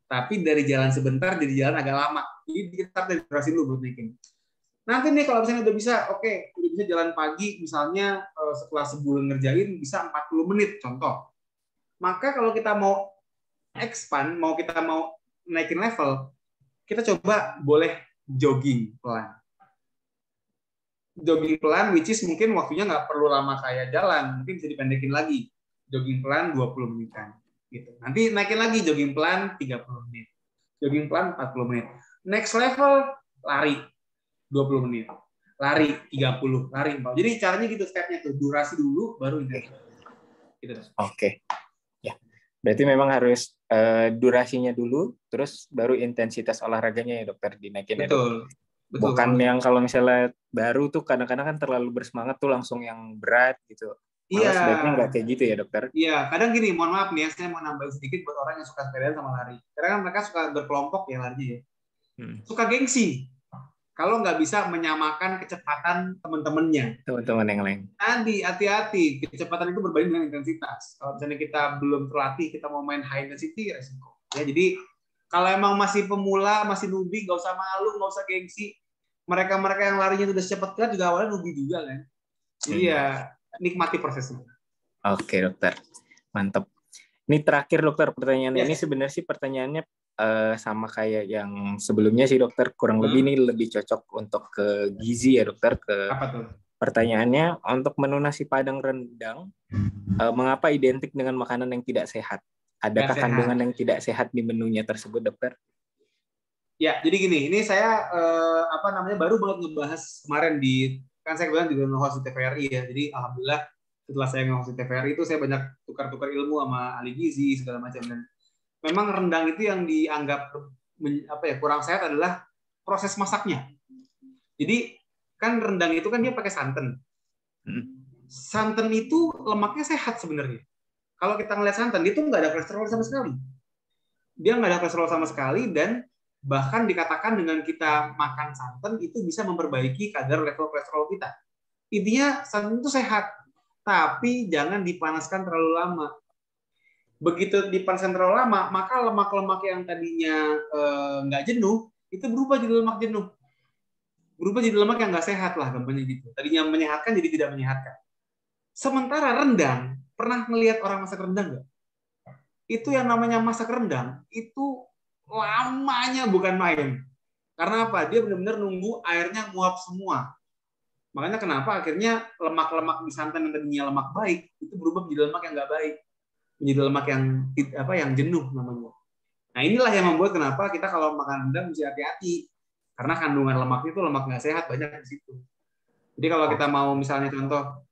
E: Tapi dari jalan sebentar jadi jalan agak lama. Jadi kita dari durasi dulu buat naikin. Nanti nih kalau misalnya udah bisa, oke, udah bisa jalan pagi, misalnya setelah sebulan ngerjain bisa 40 menit, contoh. Maka kalau kita mau expand, kita mau naikin level, kita coba boleh jogging pelan. Jogging pelan, which is mungkin waktunya nggak perlu lama kayak jalan, mungkin bisa dipendekin lagi. Jogging pelan 20 menitan. Gitu. Nanti naikin lagi, jogging pelan 30 menit. Jogging pelan 40 menit. Next level, lari 20 menit. Lari 30, lari 40. Jadi caranya gitu stepnya tuh, durasi dulu, baru intensitas. Gitu.
C: Oke. Ya. Berarti memang harus durasinya dulu, terus baru intensitas olahraganya ya dokter dinaikin.
E: Betul.
C: Ya, Betul. Bukan yang kalau misalnya baru tuh kadang-kadang kan terlalu bersemangat tuh langsung yang berat gitu. Malah sebaiknya nggak kayak gitu ya dokter?
E: Iya, kadang gini, mohon maaf nih ya, saya mau nambahin sedikit buat orang yang suka sepedaan sama lari. Karena kan mereka suka berkelompok ya larinya ya. Suka gengsi. Kalau nggak bisa menyamakan kecepatan teman-temannya.
C: Teman-teman yang lain.
E: Tadi hati-hati, kecepatan itu berbanding dengan intensitas. Kalau misalnya kita belum terlatih, kita mau main high intensity, resiko. Ya, jadi kalau emang masih pemula, masih newbie, nggak usah malu, nggak usah gengsi. Mereka-mereka yang larinya sudah cepat kan juga awalnya newbie juga kan. Jadi ya nikmati prosesnya. Oke
C: dokter, mantap. Ini terakhir dokter pertanyaannya. Ini sebenarnya sih pertanyaannya sama kayak yang sebelumnya sih dokter, kurang lebih ini lebih cocok untuk ke gizi ya dokter.
E: Apa tuh?
C: Pertanyaannya, untuk menu nasi Padang rendang, mengapa identik dengan makanan yang tidak sehat? Adakah kandungan yang tidak sehat di menunya tersebut dokter?
E: Ya, jadi gini, ini saya baru banget ngebahas kemarin kan saya bilang di host di TVRI ya. Jadi alhamdulillah setelah saya nge-host di TVRI itu saya banyak tukar-tukar ilmu sama ahli gizi segala macam, dan memang rendang itu yang dianggap kurang sehat adalah proses masaknya. Jadi kan rendang itu kan dia pakai santan. Santan itu lemaknya sehat sebenarnya. Kalau kita ngeliat santan itu nggak ada kolesterol sama sekali. Dia nggak ada kolesterol sama sekali, dan bahkan dikatakan dengan kita makan santan itu bisa memperbaiki kadar level kolesterol kita. Intinya santan itu sehat, tapi jangan dipanaskan terlalu lama. Begitu dipanaskan terlalu lama, maka lemak-lemak yang tadinya nggak jenuh, itu berubah jadi lemak jenuh. Berubah jadi lemak yang nggak sehat lah, gampangnya gitu. Tadinya menyehatkan jadi tidak menyehatkan. Sementara rendang, pernah ngelihat orang masak rendang nggak? Itu yang namanya masak rendang, itu lamanya bukan main. Karena apa? Dia benar-benar nunggu airnya nguap semua. Makanya kenapa akhirnya lemak-lemak di santan yang tadinya lemak baik, itu berubah menjadi lemak yang nggak baik. Menjadi lemak yang jenuh namanya. Nah, inilah yang membuat kenapa kita kalau makan rendang mesti hati-hati, karena kandungan lemaknya itu lemak nggak sehat banyak di situ. Jadi kalau kita mau misalnya contoh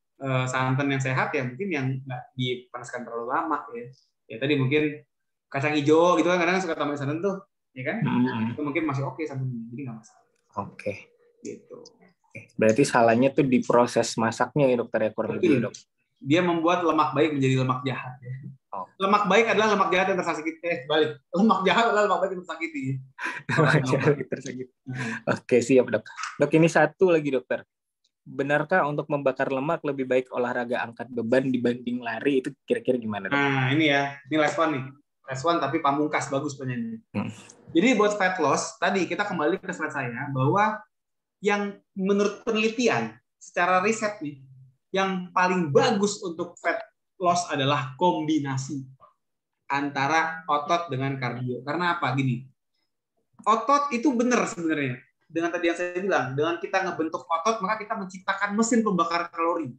E: santan yang sehat ya mungkin yang nggak dipanaskan terlalu lama ya. Ya tadi mungkin kacang hijau gitu kan kadang suka tambahin santan tuh, ya kan? Itu mungkin masih oke santannya, jadi nggak masalah.
C: Oke.
E: Gitu.
C: Berarti salahnya tuh di proses masaknya ya dokter ya, kurang lebih dok.
E: Dia membuat lemak baik menjadi lemak jahat ya. Lemak baik adalah lemak jahat yang tersakiti. Balik. Lemak jahat adalah lemak baik yang tersakiti.
C: Oke, siap dok. Dok, ini satu lagi dokter. Benarkah untuk membakar lemak lebih baik olahraga angkat beban dibanding lari? Itu kira-kira gimana dok?
E: Nah ini ya, ini last one nih. Last one tapi pamungkas, bagus penyanyi. Jadi buat fat loss, tadi kita kembali ke slide saya, bahwa yang menurut penelitian, secara riset nih, yang paling bagus untuk fat loss adalah kombinasi antara otot dengan kardio. Karena apa? Gini, otot itu benar sebenarnya. Dengan tadi yang saya bilang, dengan kita ngebentuk otot, maka kita menciptakan mesin pembakar kalori.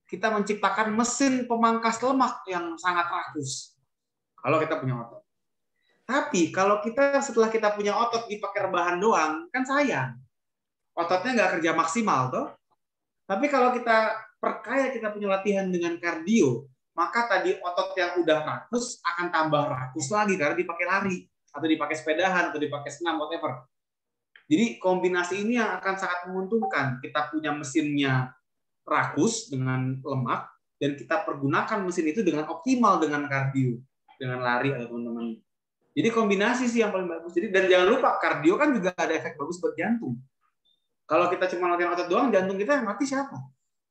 E: Kita menciptakan mesin pemangkas lemak yang sangat rakus. Kalau kita punya otot. Tapi kalau kita setelah kita punya otot dipakai rebahan doang, kan sayang. Ototnya nggak kerja maksimal, toh. Tapi kalau kita perkaya kita punya latihan dengan kardio, maka tadi otot yang udah rakus akan tambah rakus lagi karena dipakai lari, atau dipakai sepedahan, atau dipakai senam, whatever. Jadi kombinasi ini yang akan sangat menguntungkan. Kita punya mesinnya rakus dengan lemak, dan kita pergunakan mesin itu dengan optimal dengan kardio, dengan lari atau teman-teman. Jadi kombinasi sih yang paling bagus. Jadi, dan jangan lupa kardio kan juga ada efek bagus buat jantung. Kalau kita cuma latihan otot doang, jantung kita yang mati siapa?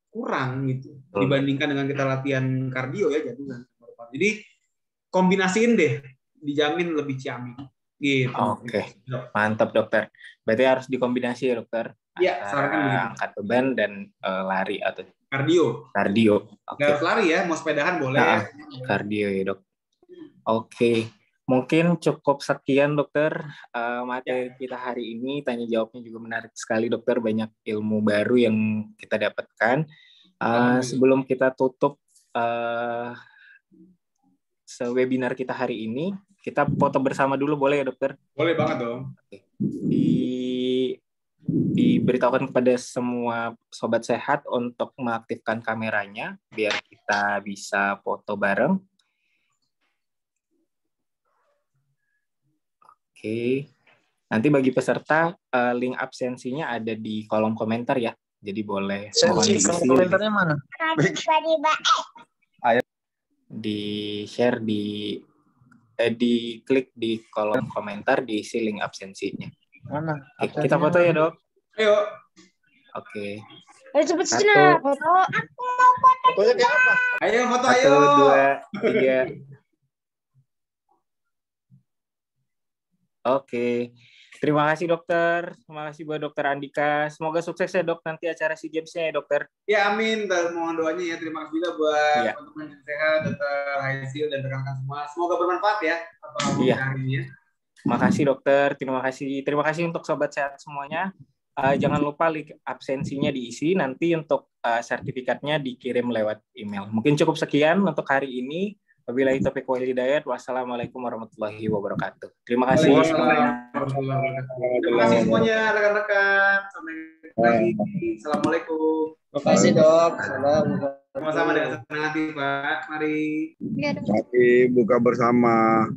E: Kurang gitu. Dibandingkan dengan kita latihan kardio ya jantung. Jadi kombinasiin deh, dijamin lebih ciamik. Gitu.
C: Oke, mantap dokter. Berarti harus dikombinasi ya dokter.
E: Iya, sarankan begitu.
C: Angkat beban dan lari atau
E: Kardio.
C: Oke.
E: Nggak harus lari ya, mau sepedahan boleh.
C: Kardio ya dok. Oke, mungkin cukup sekian dokter materi kita hari ini. Tanya jawabnya juga menarik sekali dokter. Banyak ilmu baru yang kita dapatkan. Sebelum kita tutup webinar kita hari ini, kita foto bersama dulu boleh ya dokter?
E: Boleh banget dong.
C: Diberitahukan kepada semua sobat sehat untuk mengaktifkan kameranya biar kita bisa foto bareng. Oke. Nanti bagi peserta link absensinya ada di kolom komentar ya. Jadi boleh
F: kolom komentarnya mana?
C: Di share di klik di kolom komentar, diisi link absensinya.
F: Mana?
C: Oke, kita foto ya dok.
E: Ayo.
C: Oke.
G: Ayo cepet Cina, foto. Aku mau foto.
F: Fotonya kayak apa?
E: Ayo foto
C: 1,
E: ayo.
C: 2, 3. Oke. Terima kasih dokter. Terima kasih buat dokter Andika. Semoga sukses ya dok nanti acara SEA Games-nya ya dokter.
E: Ya amin. Mohon doanya ya. Terima kasih juga buat teman-teman yang sehat, dokter Haizil dan rekan-rekan semua. Semoga bermanfaat ya hari ini ya.
C: Makasih dokter. Terima kasih untuk sobat sehat semuanya. Jangan lupa link absensinya diisi. Nanti untuk sertifikatnya dikirim lewat email. Mungkin cukup sekian untuk hari ini. Wabillahi taufiq wal hidayah. Wassalamualaikum warahmatullahi wabarakatuh. Terima kasih semuanya.
E: Terima kasih semuanya rekan-rekan. Sampai lagi. Assalamualaikum.
F: Terima kasih dok.
E: Sama-sama dengan senang hati Pak. Mari.
H: Mari buka bersama.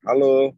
H: Halo.